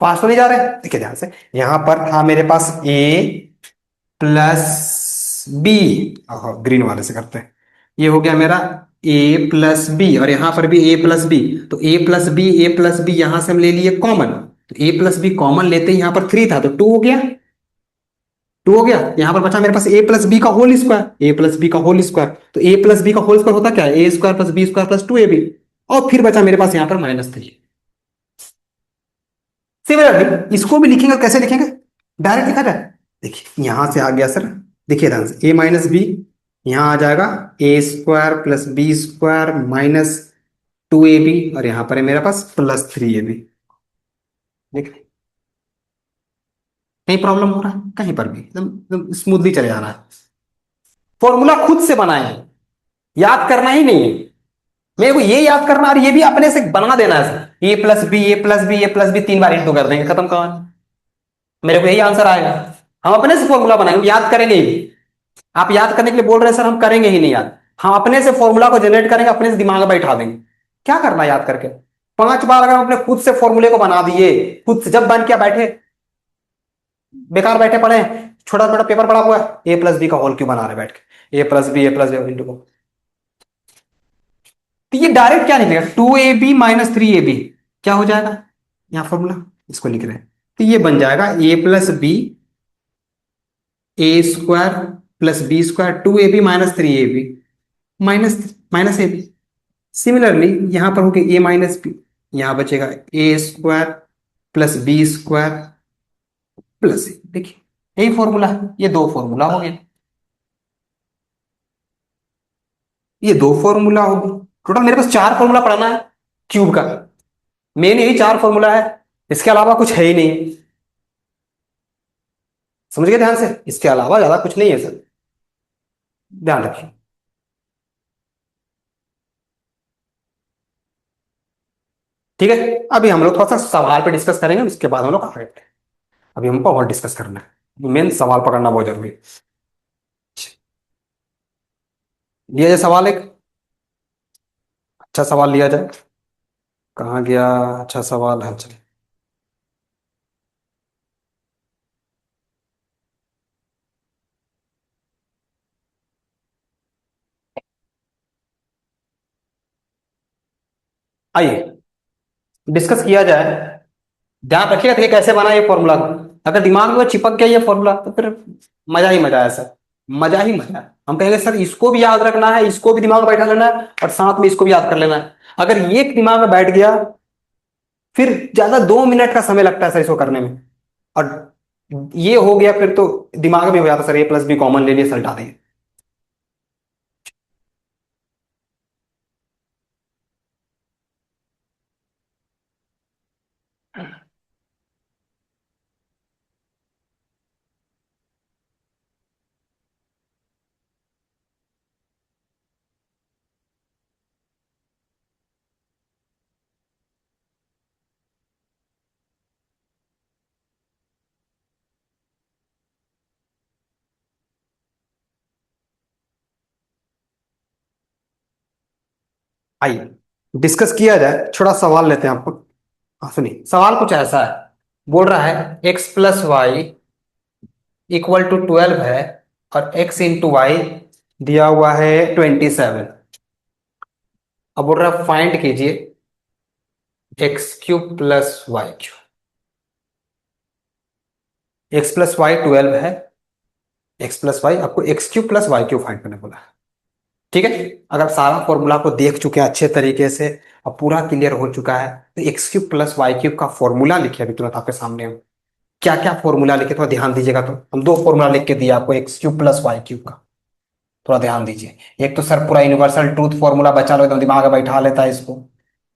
Speaker 1: पास तो नहीं जा रहे, देखिए ध्यान से, यहां पर था मेरे पास a+b, ग्रीन वाले से करते हैं, ये हो गया मेरा a+b, और यहां पर भी a+b, तो a+b यहां से हम ले लिए कॉमन, तो a+b कॉमन लेते ही यहां पर 3 था तो 2 हो गया, 2 हो गया, यहां पर बचा मेरे पास a+b का होल स्क्वायर, तो a+b का होल स्क्वायर होता क्या है, a² + b² + 2ab, और फिर बचा मेरे पास यहां पर -3। सिमिलरली इसको भी लिखेंगे, कैसे लिखेंगे, डायरेक्ट लिखा जाए, देखिए यहां से आ गया सर, देखिए ध्यान से a - b, यहां आ जाएगा a² + b² - 2ab, और यहां पर है मेरे पास +3ab। देखिए कहीं प्रॉब्लम हो रहा है, कहीं पर भी एकदम एकदम स्मूथली चले जाना है। फॉर्मूला खुद से बनाए, याद करना ही नहीं है, मेरे को ये याद करना और ये भी अपने से बना देना है सर, a+b 3 बार इंटू कर देंगे, खत्म कहानी, मेरे को यही आंसर आएगा। हम अपने से फॉर्मूला बनाएंगे, याद करेंगे ही नहीं। आप याद करने के लिए बोल रहे हैं सर, हम करेंगे ही नहीं याद, हम अपने से फॉर्मूला को जनरेट करेंगे, अपने से दिमाग में बैठा देंगे। क्या करना याद करके, 5 बार अगर हम अपने खुद से फॉर्मूले को बना दिए, खुद से जब बन के बैठे, बेकार बैठे पड़े, छोटा छोटा पेपर पड़ा हुआ है, a+b का होल क्यूब बना रहे बैठ के, a+b इंटू को, तो ये डायरेक्ट क्या निकलेगा, 2ab - 3ab, क्या हो जाएगा, यहां फॉर्मूला इसको लिख रहे हैं, तो ये बन जाएगा a+b a² + b², 2ab - 3ab, minus minus ए बी। सिमिलरली यहां पर हो गया a - b, यहां बचेगा a² + b² + देखिए यही फॉर्मूला है, ये दो फॉर्मूला हो गए, ये दो फॉर्मूला हो गए, टोटल मेरे पास 4 फॉर्मूला पढ़ना है क्यूब का, मेन यही 4 फॉर्मूला है, इसके अलावा कुछ है ही नहीं, समझ गए ध्यान से, इसके अलावा ज्यादा कुछ नहीं है सर, ध्यान रखिए। ठीक है, अभी हम लोग थोड़ा सा सवाल पे डिस्कस करेंगे, उसके बाद हम लोग आगे बढ़ेंगे। अभी हमको और डिस्कस करना है, मेन सवाल पकड़ना बहुत जरूरी है। लिया जाए सवाल एक, अच्छा सवाल लिया जाए, कहाँ गया, अच्छा सवाल है, चलिए। आइए, डिस्कस किया जाए, ध्यान रखिएगा देखिए कैसे बना ये फॉर्मूला। अगर दिमाग में चिपक गया ये फॉर्मूला तो फिर मजा ही मजा है सर, मजा ही मजा है। हम कहेंगे सर इसको भी याद रखना है, इसको भी दिमाग में बैठा लेना है, और साथ में इसको भी याद कर लेना है। अगर ये दिमाग में बैठ गया फिर ज्यादा 2 मिनट का समय लगता है सर इसको करने में, और ये हो गया फिर तो दिमाग में हो जाता सर ए प्लस बी कॉमन ले लिए सर हटा देंगे। आइए डिस्कस किया जाए, थोड़ा सवाल लेते हैं आपको। हाँ सुनिए, सवाल कुछ ऐसा है, बोल रहा है x plus y equal to 12 है, और एक्स इंटू वाई दिया हुआ है 27। अब बोल रहा है फाइंड कीजिए x cube plus y cube. X plus y 12 है, एक्स प्लस वाई, आपको x cube plus y cube find करने बोला है। ठीक है, अगर सारा फॉर्मूला को देख चुके हैं अच्छे तरीके से, अब पूरा क्लियर हो चुका है, तो x cube plus y cube का फॉर्मूला लिखे अभी तुरंत आपके सामने हम। क्या क्या फॉर्मूला लिखे थोड़ा ध्यान दीजिएगा। तो हम दो फॉर्मूला लिख के दिया आपको x cube plus y cube का, थोड़ा ध्यान दीजिए। एक तो सर पूरा यूनिवर्सल ट्रूथ फॉर्मूला बचा लो, एकदम दिमाग में बैठा लेता है इसको।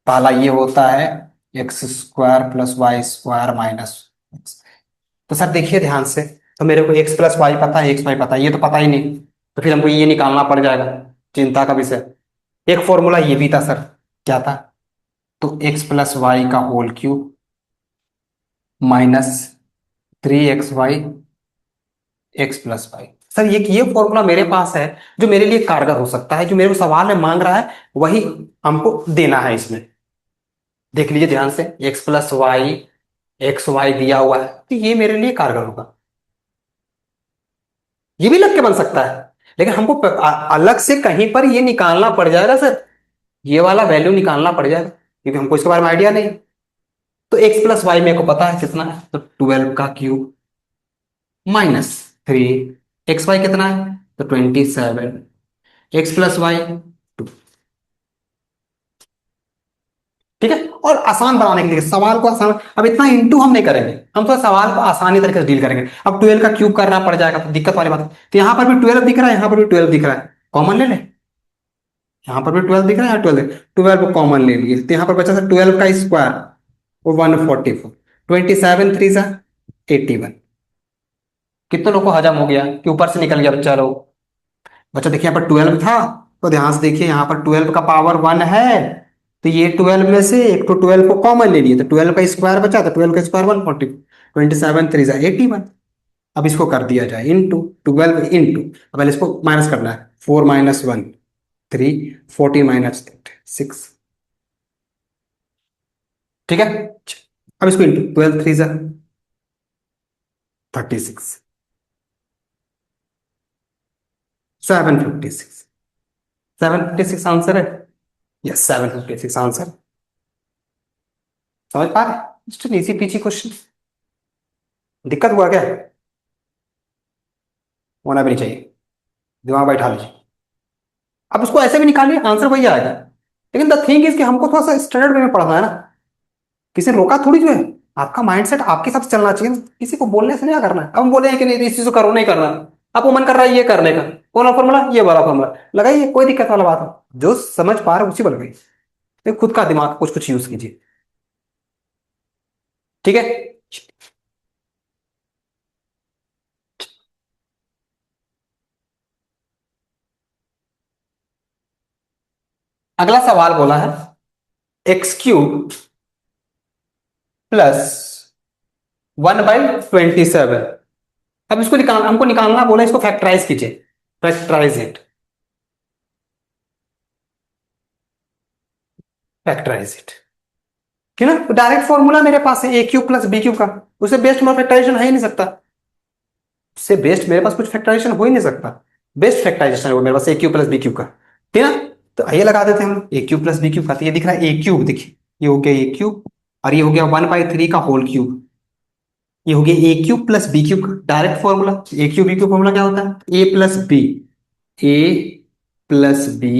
Speaker 1: पहला ये होता है x square plus y square minus. तो सर देखिए ध्यान से, तो मेरे को एक्स प्लस वाई पता है, एक्स वाई पता है, ये तो पता ही नहीं, तो फिर हमको ये निकालना पड़ जाएगा, चिंता का विषय। एक फॉर्मूला ये भी था सर, क्या था, तो एक्स प्लस वाई का whole cube minus 3xy x plus y. Sir ये फॉर्मूला मेरे पास है जो मेरे लिए कारगर हो सकता है, जो मेरे को सवाल में मांग रहा है वही हमको देना है इसमें। देख लीजिए ध्यान से, x plus y x y दिया हुआ है, तो ये मेरे लिए कारगर होगा। ये भी लग के बन सकता है, लेकिन हमको अलग से कहीं पर ये निकालना पड़ जाएगा सर, ये वाला वैल्यू निकालना पड़ जाएगा, क्योंकि हमको इसके बारे में आइडिया नहीं। तो एक्स प्लस वाई मेरे को पता है कितना है, तो 12 का क्यूब माइनस 3, एक्स वाई कितना है तो 27, एक्स प्लस वाई 2। ठीक है, और आसान बनाने के लिए सवाल को आसान, अब इतना इंटू हम नहीं करेंगे, हम तो सवाल को आसानी तरीके से डील करेंगे। अब 12 का क्यूब करना पड़ जाएगा तो दिक्कत वाली बात है। तो यहां पर भी 12 दिख रहा है, यहां पर भी 12 दिख रहा है, कॉमन ले ले। यहां पर भी 12 दिख रहा है, यहाँ 12, 12 कॉमन ले लिए, तो यहां पर बचा था 12 का स्क्वायर वो 144, 27 3 सा 81। कितने लोग को हजम हो गया कि ऊपर से निकल गया बच्चा लोग। बच्चा देखिए यहाँ पर 12 था, तो ध्यान से देखिए यहाँ पर 12 का पावर 1 है, तो ये 12 में से एक तो 12 को कॉमन ले लिए, तो 12 का स्क्वायर बचा, तो 12 का स्क्वायर 140, 27 3 81। अब इसको कर दिया जाए इंटू 12 इंटू, अब पहले इसको माइनस करना है, 4 माइनस 1 3, 14 माइनस 6। ठीक है, अब इसको इंटू 12 3 जा 36, 756, 756 आंसर है। Yes 756 answer. समझ पा रहे, जस्ट इजी पीची क्वेश्चन। दिक्कत हुआ क्या, होना भी नहीं चाहिए, दिमाग बैठा लीजिए। अब उसको ऐसे भी निकालिए आंसर वही आएगा, लेकिन द थिंग इज कि हमको थोड़ा सा स्टैंडर्ड वे में पढ़ना है ना, किसी ने रोका थोड़ी जो है। आपका माइंडसेट आपके साथ चलना चाहिए ना, किसी को बोलने से नहीं करना है। अब हम बोले हैं कि नहीं इस चीज को करो, नहीं करना, आपको मन कर रहा है ये करने का, कौन सा फॉर्मूला, ये वाला फॉर्मूला लगाइए, कोई दिक्कत वाला बात है, जो समझ पा रहे उसी पर लगाइए, तो खुद का दिमाग कुछ कुछ यूज कीजिए। ठीक है, अगला सवाल बोला है एक्स क्यूब प्लस 1/27। अब इसको हमको निकालना बोला, इसको फैक्टराइज कीजिए, फैक्टराइज इट, फैक्टराइज इट। ठीक है ना, तो डायरेक्ट फॉर्मूला मेरे पास है A cube plus B cube का, उससे बेस्ट मेरा फैक्टराइजेशन है ही नहीं सकता, उससे बेस्ट मेरे पास कुछ फैक्टराइजेशन हो ही नहीं सकता। बेस्ट फैक्टराइजेशन है वो मेरे पास ए क्यूब प्लस बी क्यूब का। ठीक है ना, तो आइए लगा देते हैं हम ए क्यूब प्लस बी क्यूब का, तो ये दिख रहा है ए क्यूब, देखिए ये हो गया ए क्यूब और ये हो गया 1/3 का होल क्यूब। ये हो गया A cube plus B cube, direct formula. A cube B cube formula क्या होता है? A plus B, A plus B,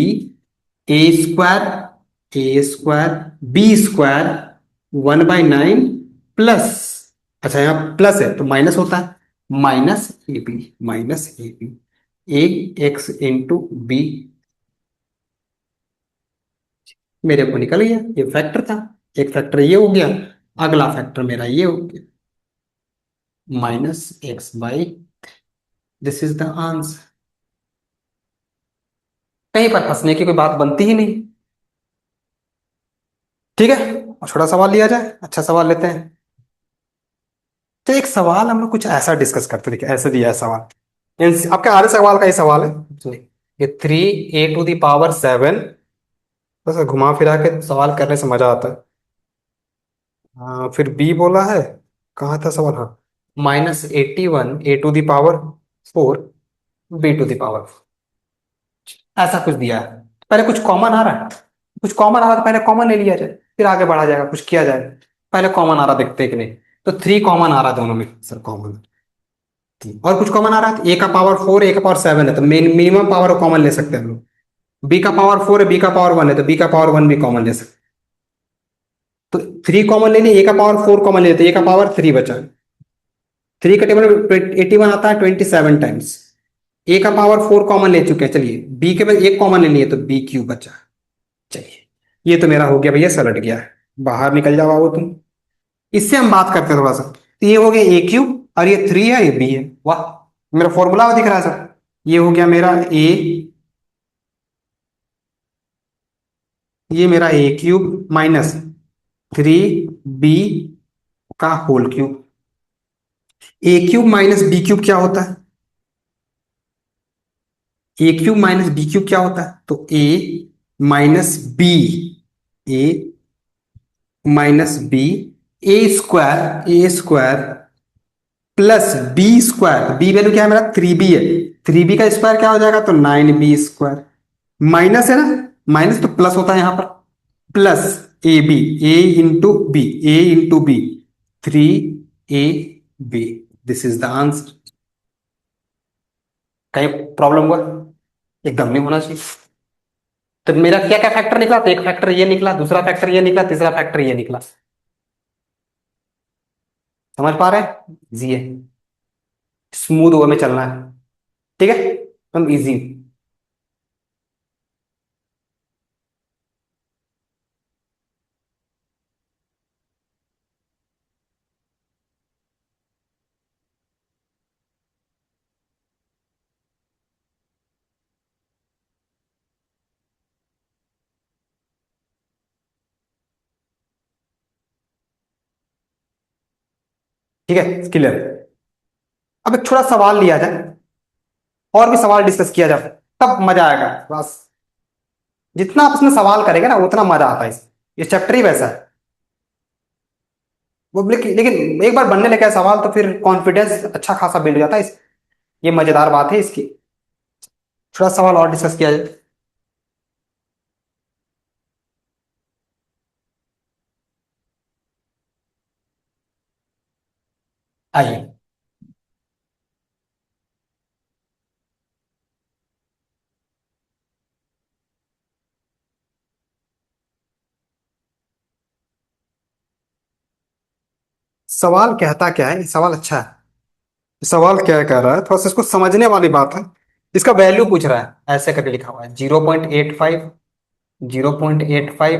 Speaker 1: A square, A square, B square, 1/9 plus, अच्छा यहाँ प्लस है तो माइनस होता है, minus A B, minus A B, A X into B. मेरे को निकल गया, ये फैक्टर था। एक फैक्टर ये हो गया, अगला फैक्टर मेरा ये हो गया, -x/। This is the answer. कहीं पर फंसने की कोई बात बनती ही नहीं। ठीक है, और छोटा सवाल लिया जाए, अच्छा सवाल लेते हैं। तो एक सवाल हम लोग कुछ ऐसा डिस्कस करते, देखिए ऐसे दिया है सवाल, आपके आधे सवाल का ही सवाल है। सुनिए, ये 3a⁻7, बस घुमा फिरा के सवाल करने से मजा आता है। हाँ, फिर बी बोला है, कहाँ था सवाल? हाँ, -81 a⁴, b⁴ ऐसा कुछ दिया है। पहले कुछ कॉमन आ रहा है, कुछ कॉमन आ रहा है तो पहले कॉमन ले लिया जाए, फिर आगे बढ़ा जाएगा, कुछ किया जाए। पहले कॉमन आ रहा देखते हैं कि नहीं। तो 3 कॉमन आ रहा है दोनों में, सर कॉमन। और कुछ कॉमन आ रहा है, a⁻4 a⁻7 है, तो मिनिमम पावर कॉमन ले सकते हैं हम लोग। b⁻4 है, b⁻1 है, तो b⁻1 भी कॉमन ले सकते हैं। तो 3 कॉमन ले लिए, a⁻4 कॉमन ले लेते, a⁻3 बचा। 3 का टेबल 81 आता है 27 टाइम्स। a⁻4 कॉमन ले चुके हैं, चलिए b के बाद एक कॉमन ले लिए तो b³ बचा। चलिए, ये तो मेरा हो गया भैया, सलट गया है, बाहर निकल जाओ वो तुम। इससे हम बात करते हैं थोड़ा सा। तो ये हो गया a³ और ये 3 है, ये b है। वाह, मेरा फॉर्मूला दिख रहा है सर। ये हो गया मेरा a, ये मेरा a³ माइनस 3b का whole cube. a³ minus b³ क्या होता है? a³ माइनस b³ क्या होता है? तो a minus b, a minus b, A square plus B square. B value क्या है मेरा? 3b है, 3b का स्क्वायर क्या हो जाएगा? तो 9b²। माइनस है ना, माइनस तो प्लस होता है यहां पर, plus A B, a into B, a into b, 3ab। This is the answer. कहीं प्रॉब्लम हुआ? एकदम नहीं होना चाहिए। तो मेरा क्या क्या फैक्टर निकला? तो एक फैक्टर ये निकला, दूसरा फैक्टर ये निकला, तीसरा फैक्टर ये निकला। समझ पा रहे हैं? इजी है, स्मूथ वे में चलना है। ठीक है, एकदम इजी। ठीक है, क्लियर। अब एक छोटा सवाल लिया जाए, और भी सवाल डिस्कस किया जाए, तब मजा आएगा बस। जितना आप इसमें सवाल करेंगे ना उतना मजा आता है ये चैप्टर ही वैसा है। वो लेकिन एक बार बनने लगे सवाल तो फिर कॉन्फिडेंस अच्छा खासा बिल्ड हो जाता है ये मजेदार बात है इसकी। थोड़ा सवाल और डिस्कस किया जाए। आइए। सवाल कहता क्या है, सवाल अच्छा है। सवाल क्या कह रहा है, थोड़ा सा इसको समझने वाली बात है। इसका वैल्यू पूछ रहा है, ऐसे करके लिखा हुआ है 0.85, 0.85,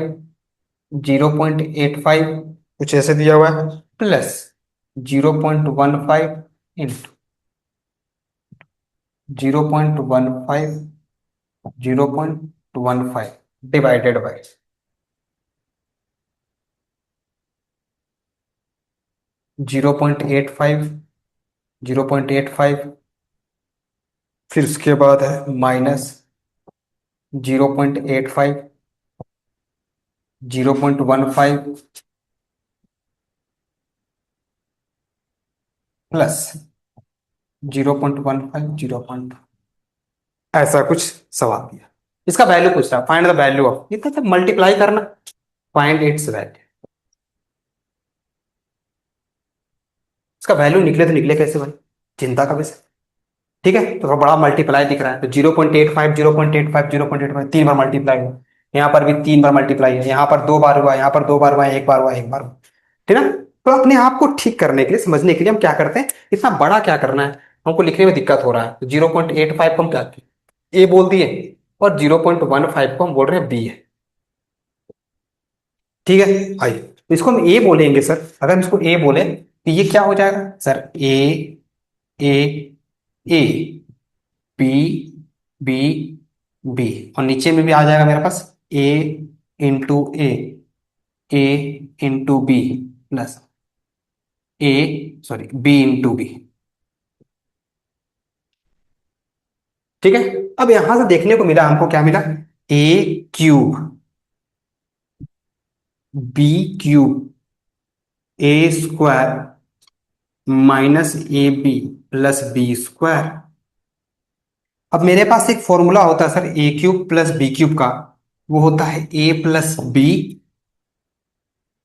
Speaker 1: 0.85, कुछ ऐसे दिया हुआ है, प्लस 0.15 इंटू 0.15, 0.15 डिवाइडेड बाई 0.85, 0.85, फिर उसके बाद है माइनस 0.85, 0.15 प्लस 0.15, 0. ऐसा कुछ सवाल दिया। इसका वैल्यू पूछ रहा है, फाइंड द वैल्यू ऑफ, इतना तो मल्टीप्लाई करना, फाइंड इट्स वैल्यू। इसका वैल्यू निकले तो निकले कैसे भाई, चिंता का विषय। ठीक है, तो थोड़ा बड़ा मल्टीप्लाई दिख रहा है, तो 0.85 0.85 0.85 3 बार मल्टीप्लाई हुआ। यहाँ पर भी 3 बार मल्टीप्लाई है, यहाँ पर 2 बार हुआ, यहाँ पर 2 बार हुआ, एक बार हुआ, एक बार हुआ। ठीक है ना। तो अपने आप को ठीक करने के लिए, समझने के लिए हम क्या करते हैं, इतना बड़ा क्या करना है, हमको लिखने में दिक्कत हो रहा है, तो 0.85 को हम क्या ए बोल दिए, और 0.15 को हम बोल रहे हैं बी है। ठीक है। आइए, तो इसको हम ए बोलेंगे सर, अगर हम इसको ए बोले तो ये क्या हो जाएगा सर, ए, ए, ए, बी, बी, बी, और नीचे में भी आ जाएगा मेरे पास ए इंटू ए, ए इंटू बी, प्लस ए, सॉरी बी इंटू बी। ठीक है। अब यहां से देखने को मिला, हमको क्या मिला, A cube, B cube, A square minus A B plus B square. अब मेरे पास एक फॉर्मूला होता है सर ए क्यूब प्लस बी क्यूब का, वो होता है A plus B,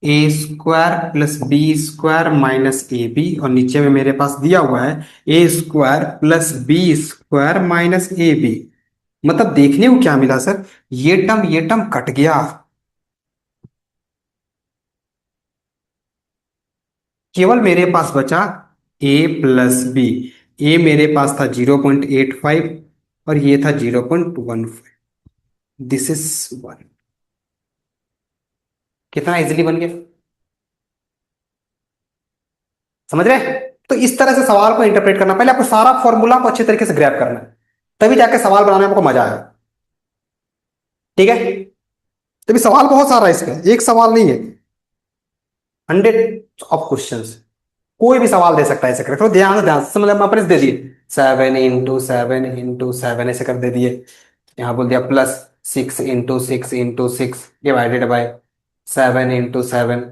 Speaker 1: A square plus B square minus A B, और नीचे में मेरे पास दिया हुआ है A square plus B square minus A B. मतलब देखने को क्या मिला सर, ये टर्म कट गया, केवल मेरे पास बचा ए प्लस बी। ए मेरे पास था 0.85, और ये था 0.15। This is one. कितना इजीली बन गया, समझ रहे हैं? तो इस तरह से सवाल को इंटरप्रेट करना, पहले आपको सारा फॉर्मूला को अच्छे तरीके से ग्रैब करना है, तभी जाके सवाल बनाने में आपको मजा आएगा। ठीक है। तभी सवाल बहुत सारा है इसका, एक सवाल नहीं है, 100 ऑफ क्वेश्चंस। कोई भी सवाल दे सकता है ऐसे करके, तो ध्यान से मतलब अपने से दे दिए, 7 इंटू 7 ऐसे कर दे दिए। यहाँ बोल दिया plus 6 into 6 into 6 divided by 7 into 7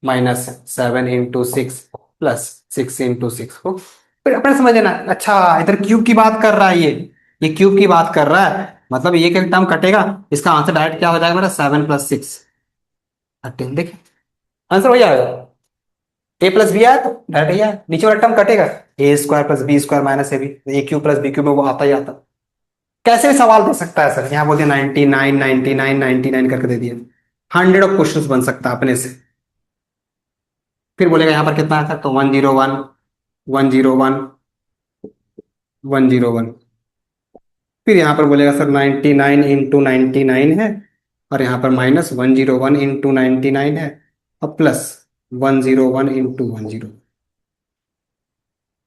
Speaker 1: minus 7 into 6 plus 6 into 6 को फिर अपने समझ लेना। अच्छा, इधर क्यूब की बात कर रहा है ये क्यूब की बात कर रहा है, मतलब ये एक टर्म कटेगा, इसका आंसर डायरेक्ट क्या हो जाएगा मेरा, 7 + 6 13। देखिए आंसर हो जाएगा, ए प्लस बी आया तो डायरेक्ट ये आया। नीचे वाला टर्म कटेगा, A square plus B square minus A B, A cube plus B cube में वो आता ही आता। कैसे भी सवाल दे सकता है सर, यहाँ बोलते 99 99 99 करके दे दिया, 100 ऑफ क्वेश्चन बन सकता है अपने से। फिर बोलेगा यहाँ पर कितना है सर, तो 101 101 101। फिर यहाँ पर बोलेगा सर 99 इंटू 99 है, और यहाँ पर माइनस 101 इंटू 99 है, और plus 101 into 101।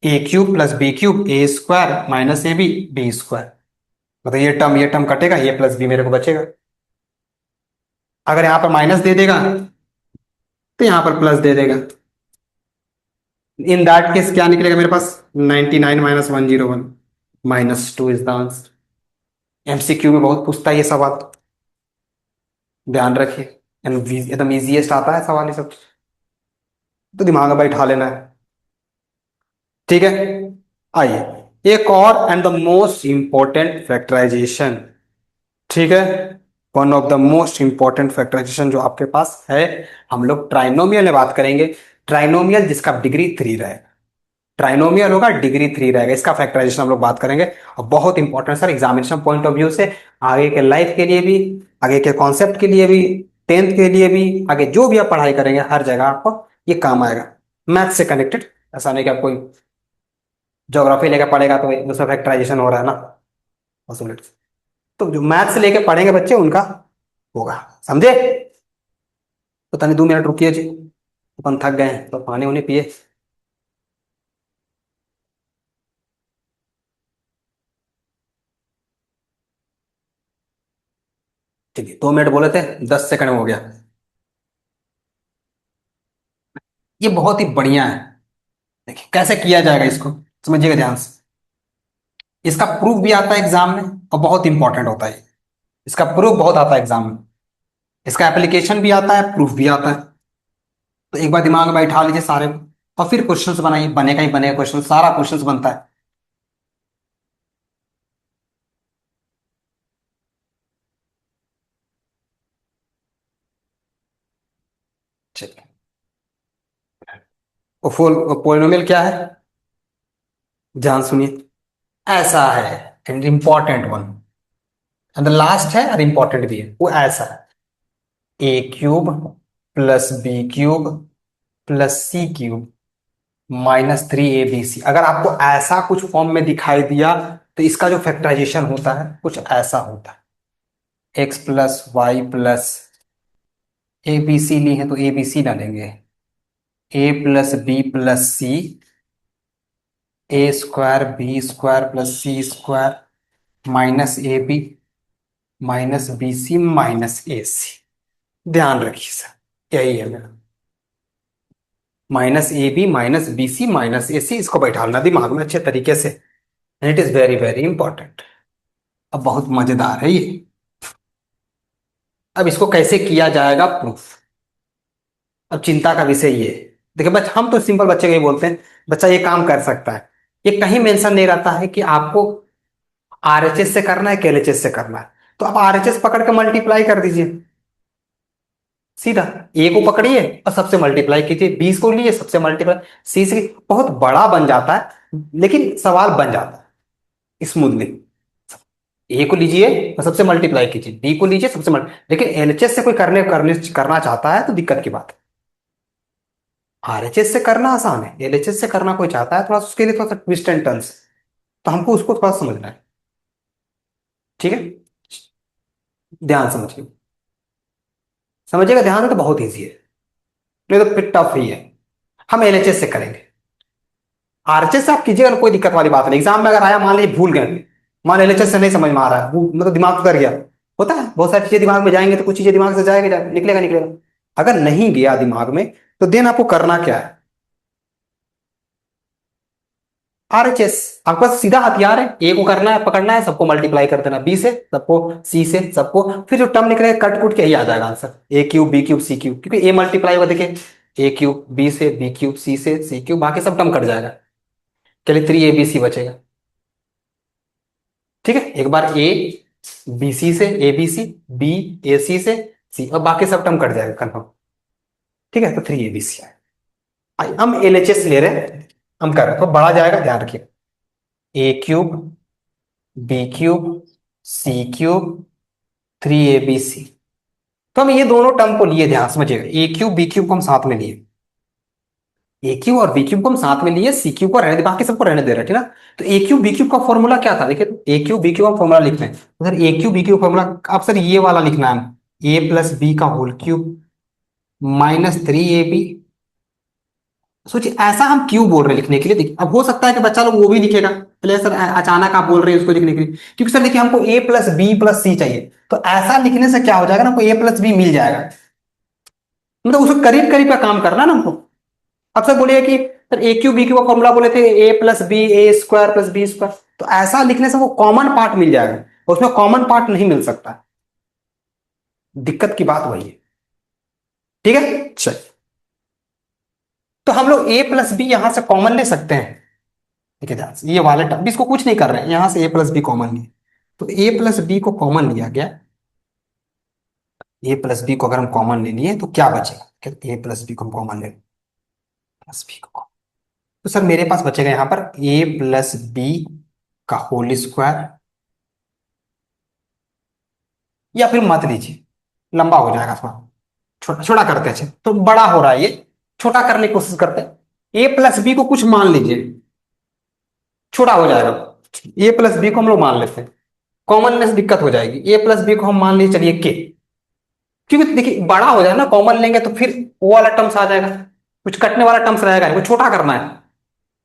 Speaker 1: A cube plus B cube, A square minus A b, b square. मतलब ये टर्म कटेगा, ए प्लस बी मेरे को बचेगा। अगर यहाँ पर माइनस दे देगा तो यहाँ पर प्लस दे देगा। इन दैट केस क्या निकलेगा मेरे पास, 99 minus 101, -2 is the answer. MCQ में बहुत पूछता है ये सवाल, ध्यान रखिए, एकदम इजीएस्ट आता है सवाल ये सब, तो दिमाग में बैठा लेना है। ठीक है। आइए, एक और and the most important factorisation. ठीक है। One of the most important factorisation जो आपके पास है, हम लोग ट्राइनोमियल में बात करेंगे। ट्राइनोमियल जिसका डिग्री 3 रहेगा, ट्राइनोमियल होगा डिग्री 3 रहेगा, इसका फैक्टराइजेशन हम लोग बात करेंगे। और बहुत important sir, examination point of view से, आगे के लाइफ के लिए भी, आगे के कॉन्सेप्ट के लिए भी, टेंथ के लिए भी, आगे जो भी आप पढ़ाई करेंगे हर जगह आपको ये काम आएगा। मैथ से कनेक्टेड, ऐसा नहीं कि आप कोई ज्योग्राफी लेकर पढ़ेगा तो उसका फैक्टराइजेशन हो रहा है ना, पॉसिबिलिटी। तो जो मैथ से लेके पढ़ेंगे बच्चे उनका होगा, समझे? तो तनी 2 मिनट रुकिए जी, अपन थक गए हैं, तो पानी उन्हें पिए। ठीक है, 2 मिनट बोले थे, 10 सेकंड में हो गया। ये बहुत ही बढ़िया है। देखिए कैसे किया जाएगा इसको, समझिएगा ध्यान से। इसका प्रूफ भी आता है एग्जाम में, और बहुत इंपॉर्टेंट होता है। इसका प्रूफ बहुत आता है एग्जाम में, इसका एप्लीकेशन भी आता है, प्रूफ भी आता है। तो एक बार दिमाग में बैठा लीजिए सारे को, और फिर क्वेश्चंस बनाइए, बनेगा ही बनेगा क्वेश्चन, सारा क्वेश्चंस बनता है। चलिए। फुल पोलिनोमियल क्या है, ध्यान सुनिए, ऐसा है, and important one, and last है और इंपॉर्टेंट भी है, वो ऐसा है, A cube plus B cube plus C cube -3 ABC। अगर आपको ऐसा कुछ फॉर्म में दिखाई दिया तो इसका जो फैक्टराइजेशन होता है कुछ ऐसा होता है, x plus Y plus A B C ली है तो ए बी सी ना लेंगे, A plus B plus C, A square B square plus C square minus A B minus B C minus A C. ध्यान रखिए sir, यही है मेरा, -AB - BC - AC, इसको बैठाना दिमाग में अच्छे तरीके से, it is very very important. अब बहुत मजेदार है ये, अब इसको कैसे किया जाएगा प्रूफ, अब चिंता का विषय ये है। देखिए बच्चा, हम तो सिंपल बच्चे को ही बोलते हैं बच्चा ये काम कर सकता है, ये कहीं मेंशन नहीं रहता है कि आपको आरएचएस से करना है कि एलएचएस से करना है, तो आप आरएचएस पकड़ के मल्टीप्लाई कर दीजिए सीधा, ए को पकड़िए और सबसे मल्टीप्लाई कीजिए, 20 को लिए सबसे मल्टीप्लाई, सी से बहुत बड़ा बन जाता है लेकिन सवाल बन जाता है स्मूथली। ए को लीजिए और सबसे मल्टीप्लाई कीजिए, बी को लीजिए सबसे मल्टी, लेकिन एलएचएस से कोई करना चाहता है तो दिक्कत की बात है। आरएचएस से करना आसान है, एलएचएस से करना कोई चाहता है थोड़ा सा, उसके लिए थोड़ा सा ट्विस्ट एंड टर्न्स, तो हमको उसको थोड़ा समझना है, ठीक है, ध्यान समझिए, समझिएगा ध्यान है तो बहुत ईजी है, नहीं तो फिर टफ ही है। हम एलएचएस से करेंगे, आरएचएस से आप कीजिएगा ना, कोई दिक्कत वाली बात नहीं, एग्जाम में अगर आया मान लीजिए भूल गए, मान एलएचएस से नहीं समझ में आ रहा है, मतलब दिमाग उतर गया, होता है बहुत सारी चीजें दिमाग में जाएंगे तो कुछ चीजें दिमाग से जाएगा निकलेगा निकलेगा, अगर नहीं गया दिमाग में तो देन आपको करना क्या है, आरएचएस आपके पास सीधा हथियार है, ए को करना है पकड़ना है, सबको मल्टीप्लाई कर देना, बी से सबको, सी से सबको, फिर जो टर्म निकलेगा कट कुट के ही आ जाएगा आंसर, ए cube B cube C cube, क्योंकि ए मल्टीप्लाई हुआ देखिए, ए क्यूब बी से बी क्यूब सी से सी क्यूब, बाकी सब टर्म कट जाएगा, चलिए 3ABC बचेगा, ठीक है, एक बार ए बी सी से, ए बी सी, बी ए सी से सी, और बाकी सब टर्म कट जाएगा कन्फर्म, ठीक है, तो 3ABC है। हम एलएचएस ले रहे हैं, हम कर रहे हैं तो बड़ा जाएगा, ध्यान रखिए, ए cube B cube C cube 3ABC, तो हम ये दोनों टर्म को लिए, ध्यान समझिएगा, ए क्यूब बी क्यूब को हम साथ में लिए, ए क्यूब और बी क्यूब को हम साथ में लिए, सी क्यूब को रहने दे, बाकी सबको रहने दे रहे हैं, ठीक ना, तो ए क्यूब बी क्यूब का फॉर्मूला क्या था, देखिए ए क्यूब बी क्यूब का फॉर्मूला लिख रहे हैं, तो सर ए क्यूब बी क्यूब फॉर्मूला, अब सर ये वाला लिखना है, ए प्लस बी का होल क्यूब -3AB, सोचिए ऐसा हम क्यों बोल रहे हैं लिखने के लिए, देखिए अब हो सकता है कि बच्चा लोग वो भी लिखेगा, चलिए सर अचानक आप बोल रहे हैं उसको लिखने के लिए, क्योंकि सर देखिए हमको ए प्लस बी प्लस सी चाहिए, तो ऐसा लिखने से क्या हो जाएगा ना, हमको ए प्लस बी मिल जाएगा, मतलब उसको करीब करीब का काम करना है ना हमको। अब सर बोलिए कि सर ए क्यू बी क्यू का फॉर्मूला बोले थे ए प्लस बी ए स्क्वायर प्लस बी स्क्वायर, तो ऐसा लिखने से वो कॉमन पार्ट मिल जाएगा, उसमें कॉमन पार्ट नहीं मिल सकता, दिक्कत की बात वही है, ठीक है चलिए, तो हम लोग ए प्लस बी यहां से कॉमन ले सकते हैं, ठीक है ध्यान से, ये वाले टर्म इसको कुछ नहीं कर रहे हैं, यहां से ए प्लस बी कॉमन लिए, तो ए प्लस बी को कॉमन लिया गया, ए प्लस बी को अगर हम कॉमन ले लिए तो क्या बचेगा, ए प्लस बी को हम कॉमन ले, प्लस बी को, तो सर मेरे पास बचेगा यहां पर ए प्लस बी का होल स्क्वायर, या फिर मत लीजिए लंबा हो जाएगा थोड़ा, छोटा छोटा करते हैं, अच्छा तो बड़ा हो रहा है ये, छोटा करने की कोशिश करते हैं, ए प्लस बी को कुछ मान लीजिए, छोटा हो जाएगा, ए प्लस बी को हम लोग मान लेते हैं, कॉमन में से दिक्कत हो जाएगी, ए प्लस बी को हम मान लीजिए चलिए के, क्योंकि देखिए बड़ा हो जाए ना, कॉमन लेंगे तो फिर वो वाला टर्म्स आ जाएगा, कुछ कटने वाला टर्म्स रहेगा नहीं, वो छोटा करना है,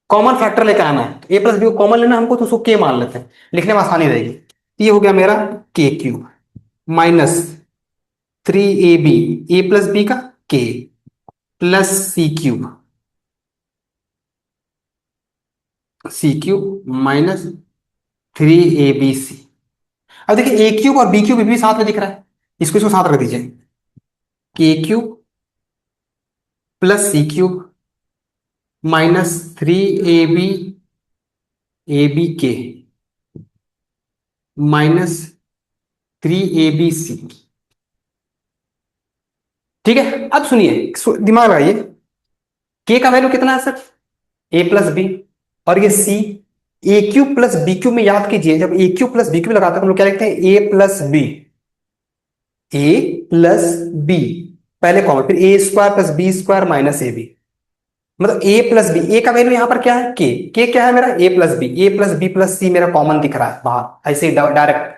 Speaker 1: कॉमन फैक्टर लेकर आना है, तो ए प्लस बी को कॉमन लेना हमको, तो उसको के मान लेते हैं, लिखने में आसानी रहेगी, तो ये हो गया मेरा के cube -3AB, A plus B का के प्लस सी क्यूब -3ABC। अब देखिए ए क्यूब और बी क्यूब भी साथ में दिख रहा है, इसको इसको साथ रख दीजिए, के क्यूब प्लस सी क्यूब -3AB -3ABC, ठीक है, अब सुनिए दिमाग लगाइए, के का वैल्यू कितना है सर, ए प्लस बी, और ये C, A cube plus B cube में याद कीजिए, जब A cube plus B cube लगाते हैं हम लोग क्या लिखते हैं, A plus B, A plus B, पहले कॉमन, फिर A square plus B square minus A B, मतलब ए प्लस बी, ए का वैल्यू यहां पर क्या है, के क्या है मेरा, ए प्लस बी प्लस सी मेरा कॉमन दिख रहा है बाहर ऐसे डायरेक्ट,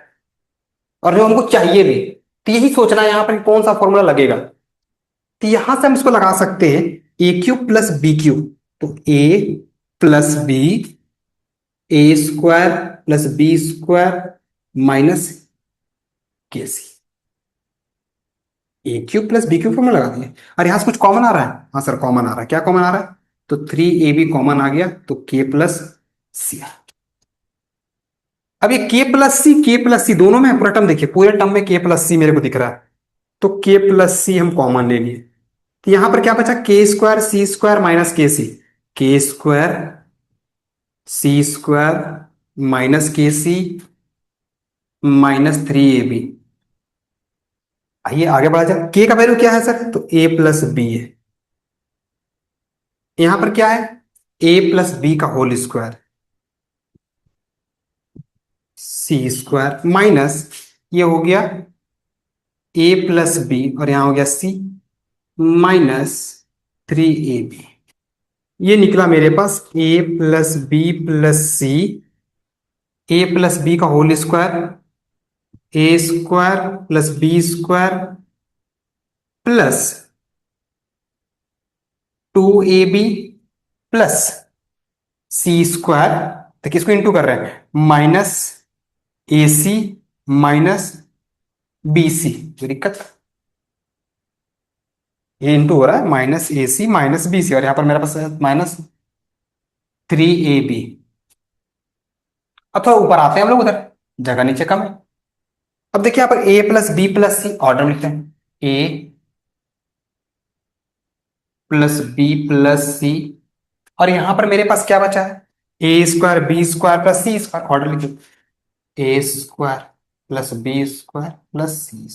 Speaker 1: और जो हमको चाहिए भी, तो यही सोचना है यहां पर कौन सा फॉर्मूला लगेगा, तो यहां से हम इसको लगा सकते हैं, A cube plus B cube, तो A plus B, A square plus B square minus के C, A cube plus B cube formula लगा दिए, और यहां से कुछ कॉमन आ रहा है, हाँ सर कॉमन आ रहा है, क्या कॉमन आ रहा है, तो 3ab कॉमन आ गया, तो के प्लस सी। अब ये के प्लस सी दोनों में पूरा टर्म देखिए, पूरे टर्म में के प्लस सी मेरे को दिख रहा है, तो के प्लस सी हम कॉमन ले लिए, तो यहां पर क्या बचा, के स्क्वायर सी स्क्वायर माइनस के स्क्वायर सी स्क्वायर माइनस के सी -3ab। आइए आगे बढ़ा जाए, के का वैल्यू क्या है सर, तो ए प्लस बी है, यहां पर क्या है, ए प्लस बी का होल स्क्वायर, सी स्क्वायर माइनस, ये हो गया ए प्लस बी, और यहां हो गया सी -3ab, ये निकला मेरे पास A plus B plus C, A plus B का whole square, A square plus B square plus 2ab plus C square, देखिए इसको इंटू कर रहे हैं, minus A C minus B C, कोई दिक्कत, ये इंटू हो रहा है, -ac - bc, और यहां पर मेरे पास -3ab। अब थोड़ा ऊपर आते हैं हम लोग, उधर जगह नीचे कम है, अब देखिए यहाँ पर A plus B plus C order में लिखते हैं, A plus B plus C, और यहां पर मेरे पास क्या बचा है, A square B square plus C square, order लिखिए, A square plus B square plus C,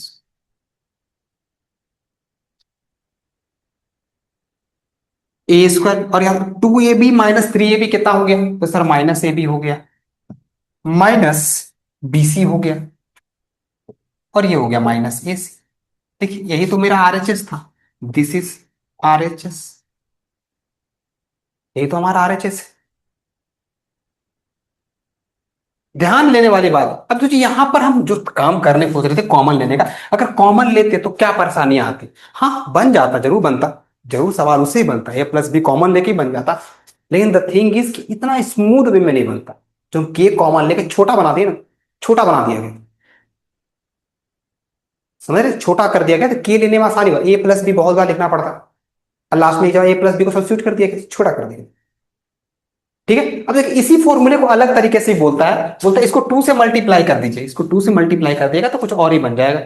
Speaker 1: A square, और यहाँ 2ab -3ab कितना हो गया, तो सर -ab हो गया, माइनस bc हो गया, और ये हो गया -ac। देखिए यही तो मेरा आरएचएस था, दिस इज आरएचएस, यही तो हमारा आरएचएस। ध्यान लेने वाली बात, अब तुझे यहां पर हम जो काम करने सोच रहे थे कॉमन लेने का, अगर कॉमन लेते तो क्या परेशानियां आती, हाँ बन जाता, जरूर बनता, जरूर सवाल उससे ही बनता, ए प्लस बी कॉमन लेके ही बन जाता, लेकिन द थिंग इज कि इतना स्मूथ वे में नहीं बनता, जो के कॉमन लेके छोटा बना दिया ना, छोटा बना दिया गया, समझ रहे, छोटा कर दिया गया, तो के लेने में आसानी हुआ, ए प्लस बी बहुत बार लिखना पड़ता, और लास्ट में जब ए प्लस बी को सब्स्टिट्यूट कर दिया गया, छोटा कर दिया, ठीक है। अब देखिए इसी फॉर्मूले को अलग तरीके से बोलता है इसको 2 से मल्टीप्लाई कर दीजिए, इसको 2 से मल्टीप्लाई कर देगा तो कुछ और ही बन जाएगा,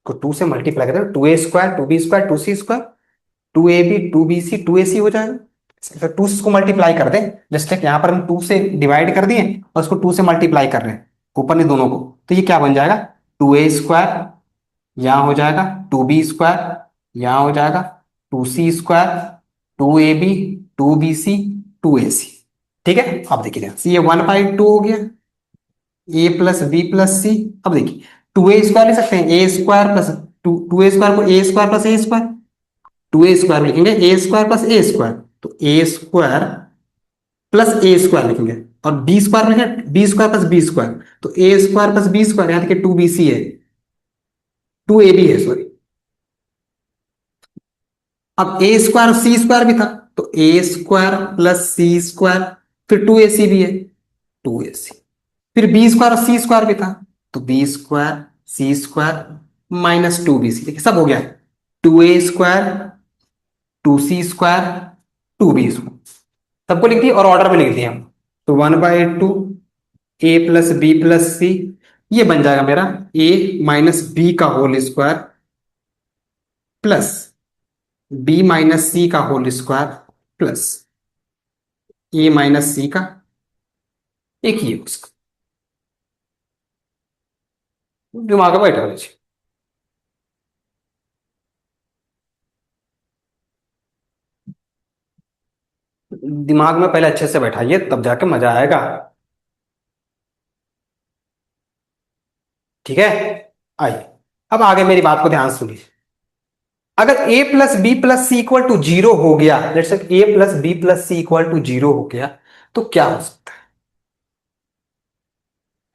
Speaker 1: को 2 से मल्टीप्लाई कर, 2a² 2b² 2c² 2ab 2bc 2ac हो जाएगा, 2 से इसको मल्टीप्लाई कर दें, जस्ट लाइक यहाँ पर हम 2 से डिवाइड कर दिए और उसको 2 से मल्टीप्लाई कर रहे हैं ऊपर ने दोनों को, तो ये क्या बन जाएगा, 2a², यहाँ हो जाएगा 2b², यहाँ हो जाएगा 2c², 2ab 2bc 2ac, ठीक है। अब देखिए ये 1/2 हो गया, ए प्लस बी प्लस सी, अब देखिए 2a² लिख सकते हैं, a² प्लस 2a² को a² प्लस a², 2a² लिखेंगे a² प्लस a², तो a² प्लस a² लिखेंगे, और b² लिखेंगे b² प्लस b², तो a² प्लस b², यहाँ देखिए 2bc है, 2ab है सॉरी, अब a² और c² भी था, तो a² प्लस c², फिर 2ac भी है, 2ac, फिर b² और c² भी था, तो b² c² -2bc, देखिए सब हो गया, 2a² 2c² 2b², सबको लिख दिए और ऑर्डर में लिख दिए हम, तो 1/2 a plus B plus c, ये बन जाएगा मेरा a -b का whole square plus b -c का whole square plus a -c का एक ही है उसका, दिमाग में बैठा लीजिए। दिमाग में पहले अच्छे से बैठाइए, तब जाके मजा आएगा। ठीक है, आइए अब आगे मेरी बात को ध्यान से सुनिए। अगर a plus B plus C equal to zero हो गया, let's say a plus B plus C equal to zero हो गया, तो क्या हो सकता है?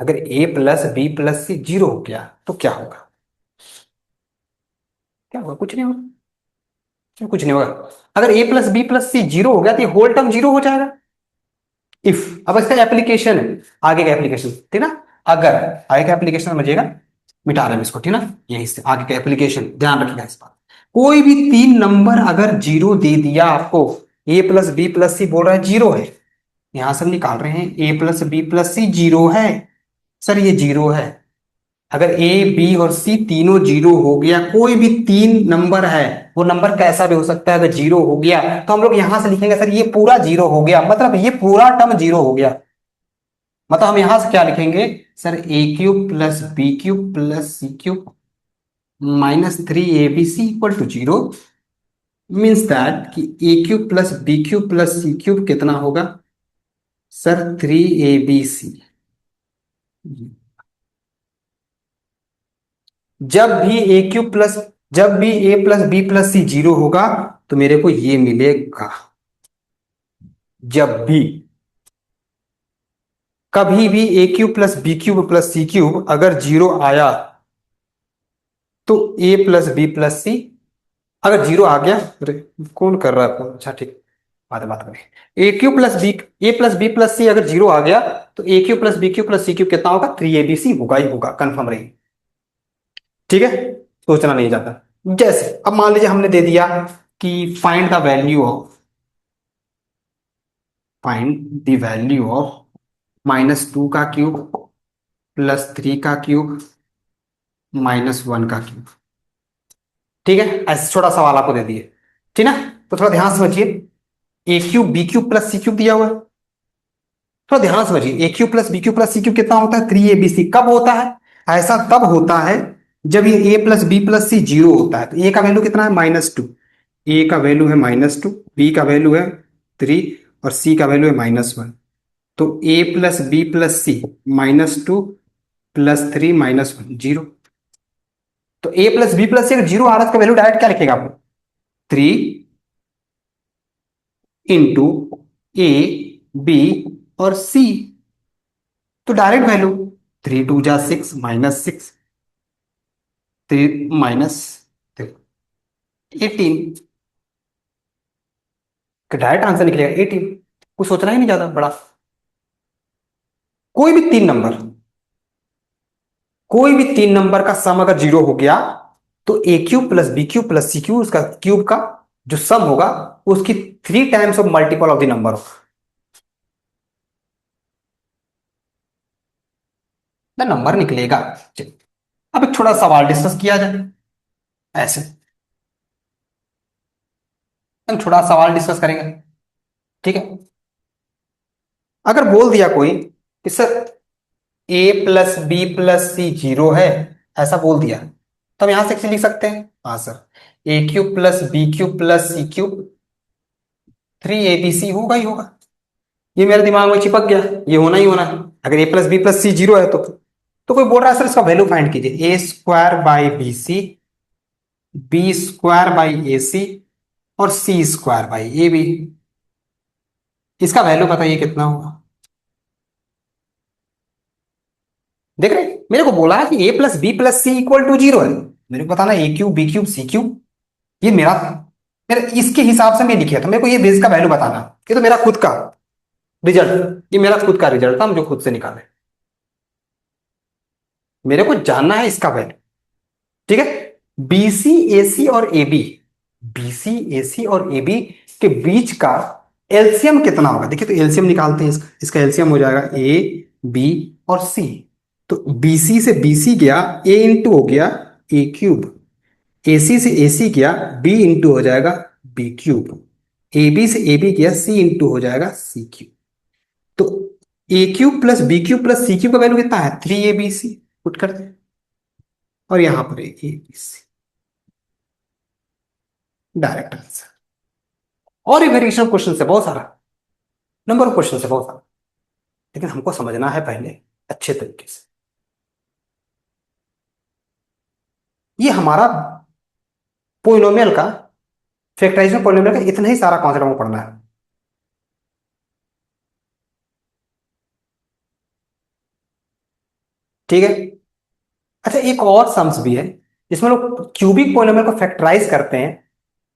Speaker 1: अगर a plus B plus C zero हो गया तो क्या होगा? क्या होगा? कुछ नहीं होगा। कुछ नहीं होगा। अगर a plus B plus C zero हो गया तो ये होल टर्म जीरो हो जाएगा। इफ, अब इसका एप्लीकेशन है, आगे का एप्लीकेशन, ठीक ना? अगर आगे का एप्लीकेशन समझिएगा, मिटा रहे हैं इसको, ठीक ना? यही से आगे का एप्लीकेशन ध्यान रखिएगा इस बात। कोई भी तीन नंबर अगर जीरो दे दिया आपको, ए प्लस बी प्लस सी बोल रहा है जीरो है, यहां से हम निकाल रहे हैं A plus B plus C zero है। सर ये जीरो है। अगर ए बी और सी तीनों जीरो हो गया, कोई भी तीन नंबर है, वो नंबर कैसा भी हो सकता है, अगर जीरो हो गया तो हम लोग यहां से लिखेंगे सर ये पूरा जीरो हो गया, मतलब ये पूरा टर्म जीरो हो गया। मतलब हम यहां से क्या लिखेंगे sir, A cube plus B cube plus C cube minus three A B C equal to zero. Means that कि A cube plus B cube plus C cube कितना होगा sir, three A B C. जब भी A cube plus, जब भी A plus B plus C zero होगा तो मेरे को ये मिलेगा। जब भी, कभी भी A cube plus B cube plus C cube अगर जीरो आया तो A plus B plus C, अगर जीरो आ गया, अरे कौन कर रहा है फोन? अच्छा ठीक, बाद में बात करें। A cube plus B, A plus B plus C अगर जीरो आ गया तो A cube plus B cube plus C cube कितना होगा, थ्री ए बी सी होगा ही होगा, कंफर्म रही। ठीक है, सोचना नहीं जाता। जैसे अब मान लीजिए हमने दे दिया कि find the value of, find the value of minus two का क्यूब प्लस थ्री का क्यूब माइनस वन का क्यूब। ठीक है, ऐसे छोटा सवाल आपको दे दिए, ठीक ना? तो थोड़ा ध्यान से समझिए, A cube B cube plus C cube दिया हुआ है, थोड़ा ध्यान समझिए। A cube plus B cube plus C cube कितना होता है, थ्री ए बी सी। कब होता है ऐसा? तब होता है जब ये ए प्लस बी प्लस सी जीरो होता है। तो ए का वैल्यू कितना है, माइनस टू। ए का वैल्यू है माइनस टू, बी का वैल्यू है थ्री, और सी का वैल्यू है माइनस वन। तो A plus B plus C minus two plus three minus one, zero. तो A plus B plus C अगर जीरो आ रहा है, इसका वैल्यू डायरेक्ट क्या लिखेगा आप, थ्री इंटू ए बी और सी। तो डायरेक्ट वैल्यू, थ्री टू जा six minus six, three minus 18, direct answer निकलेगा 18। कुछ सोचना ही नहीं ज्यादा बड़ा। कोई भी तीन नंबर, कोई भी तीन नंबर का सम अगर जीरो हो गया तो A cube plus B cube plus C cube, उसका क्यूब का जो सम होगा उसकी three times of multiple of the number होगा, ना नंबर निकलेगा। चलिए, अब एक छोटा सवाल डिस्कस किया जाए। ऐसे हम छोटा सवाल डिस्कस करेंगे, ठीक है? अगर बोल दिया कोई कि सर ए प्लस बी प्लस सी जीरो है, ऐसा बोल दिया, तो हम यहां से लिख सकते हैं, हाँ sir A cube plus B cube plus C cube three A B c होगा ही होगा। ये मेरे दिमाग में चिपक गया, ये होना ही होना है। अगर ए प्लस बी प्लस सी जीरो है तो कोई बोल रहा है सर इसका वैल्यू फाइंड कीजिए, A square by B C, B square by A C और C square by A B. इसका वैल्यू बताइए कितना होगा। देख रहे, मेरे को बोला है कि A plus B plus C equal to zero है, मेरे को बताना A cube B cube C cube. ये मेरा, मेरे इसके हिसाब से मैं लिखा था, मेरे को ये बेस का वैल्यू बताना। ये तो मेरा खुद का रिजल्ट, ये मेरा खुद का रिजल्ट था, हम जो खुद से निकाले। मेरे को जानना है इसका वैल्यू, ठीक है? बीसी एसी और एबी, बीसी एसी और एबी के बीच का एलसीएम कितना होगा? देखिए, तो एलसीएम निकालते हैं, इसका एलसीएम हो जाएगा ए बी और सी। तो बीसी से बीसी गया, ए इंटू हो गया ए क्यूब, एसी से एसी गया, बी इंटू हो जाएगा बी क्यूब, ए बी से ए बी गया, सी इंटू हो जाएगा सी क्यूब। तो A cube plus B cube plus C cube का वैल्यू कितना है, three A B C. Put करते हैं और यहां पर A B C, direct answer. और ये वेरिएशन क्वेश्चन है बहुत सारा, नंबर ऑफ क्वेश्चन है बहुत सारा, लेकिन हमको समझना है पहले अच्छे तरीके से। ये हमारा पोलिनोमियल का, फैक्टराइजेशन पोलिनोमियल का इतना ही सारा कॉन्सेप्ट हमको पढ़ना है। ठीक है। अच्छा, एक और सम्स भी है जिसमें लोग क्यूबिक पोलिनोमियल को फैक्टराइज करते हैं,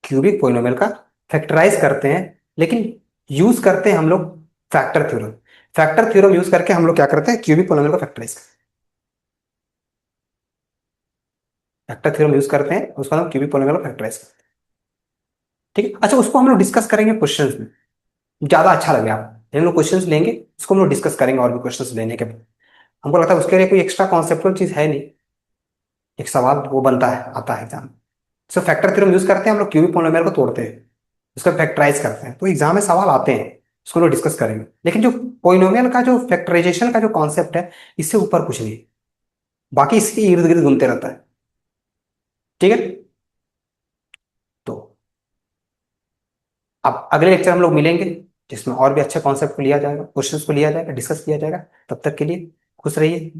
Speaker 1: क्यूबिक पोलिनोमियल का फैक्टराइज करते हैं, लेकिन यूज करते हैं हम लोग factor theorem. Factor theorem use करके हम लोग क्या करते हैं, क्यूबिक पोलिनोमियल को फैक्टराइज करते हैं। फैक्टर थ्योरम यूज करते हैं, उसको हम क्यूबिक पोलिनोमियल को फैक्टराइज करते हैं। ठीक है। अच्छा, उसको हम लोग डिस्कस करेंगे क्वेश्चंस में, ज्यादा अच्छा लगेगा। हम लोग क्वेश्चंस लेंगे, उसको हम लोग डिस्कस करेंगे और भी क्वेश्चंस लेने के बाद। हमको लगता है उसके लिए कोई एक्स्ट्रा कॉन्सेप्चुअल चीज है नहीं, एक सवाल वो बनता है, आता है एग्जाम। सो फैक्टर थ्योरम यूज करते हैं हम लोग, क्यूबिक पोलिनोमियल को तोड़ते हैं, उसका फैक्टराइज करते हैं, तो एग्जाम में सवाल आते हैं, उसको लोग डिस्कस करेंगे। लेकिन जो पोलिनोमियल का जो फैक्टराइजेशन का जो कॉन्सेप्ट है, इससे ऊपर कुछ नहीं है, बाकी इसके इर्द गिर्द घूमते रहता है। ठीक है। तो अब अगले लेक्चर हम लोग मिलेंगे, जिसमें और भी अच्छे कॉन्सेप्ट को लिया जाएगा, क्वेश्चंस को लिया जाएगा, डिस्कस किया जाएगा। तब तक के लिए खुश रहिए।